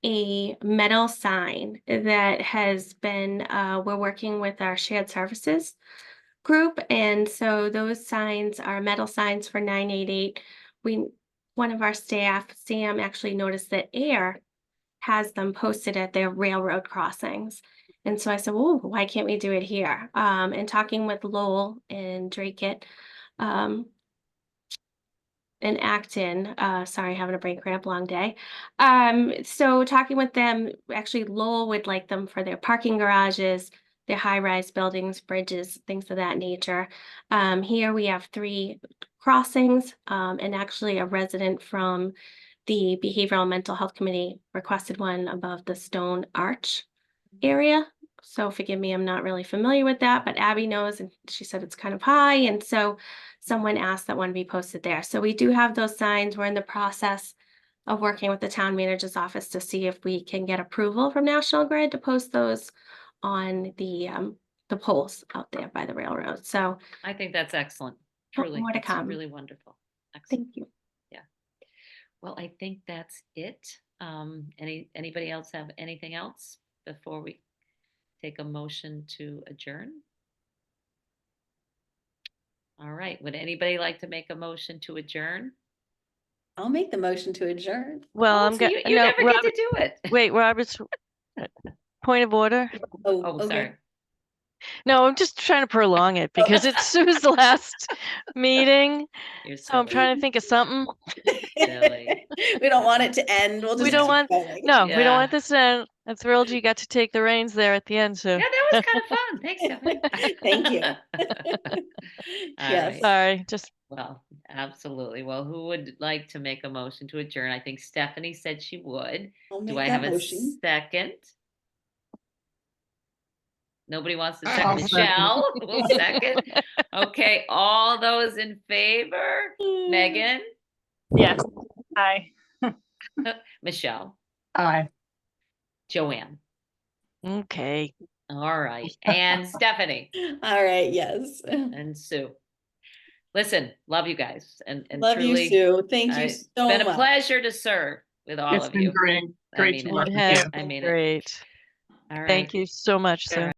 a metal sign that has been, we're working with our shared services group. And so those signs are metal signs for 988. One of our staff, Sam, actually noticed that AIR has them posted at their railroad crossings. And so I said, well, why can't we do it here? And talking with Lowell and Drake in Acton, sorry, having a brain cramp, long day. So talking with them, actually Lowell would like them for their parking garages, their high-rise buildings, bridges, things of that nature. Here we have 3 crossings, and actually a resident from the Behavioral and Mental Health Committee requested one above the stone arch area. So forgive me, I'm not really familiar with that, but Abby knows, and she said it's kind of high. And so someone asked that one be posted there. So we do have those signs. We're in the process of working with the town manager's office to see if we can get approval from National Grid to post those on the poles out there by the railroad. So I think that's excellent. Truly, more to that's come. really wonderful. Excellent. Thank you. Well, I think that's it. Anybody else have anything else before we take a motion to adjourn? All right. Would anybody like to make a motion to adjourn? I'll make the motion to adjourn. Well, Oh, I'm so going you never get to do it. Wait, Robert's point of order. Oh, Oh, okay. sorry. No, I'm just trying to prolong it because it's Sue's last meeting. You're So I'm silly. trying to think of something. Silly. We don't want it to end. We'll just We don't keep want, going. no, we don't Yeah. want this to end. I'm thrilled you got to take the reins there at the end, Sue. Yeah, that was kind of fun. Thanks, Stephanie. Thank you. All Yes. right. Sorry, just Well, absolutely. Well, who would like to make a motion to adjourn? I think Stephanie said she would. I'll Do make I that have a motion. second? Nobody wants to I'll second. second. Michelle will second. Okay, all those in favor? Megan? Yes. Hi. Michelle? Aye. Joanne? okay. All right. And Stephanie? All right. Yes. And Sue? Listen, love you guys. And Love truly, you, Sue. Thank you it's so been a much. pleasure to serve with all It's of been you. great. I Great mean to it. work It with has you. I been mean it. great. All right. Thank you so much, All Sue. right.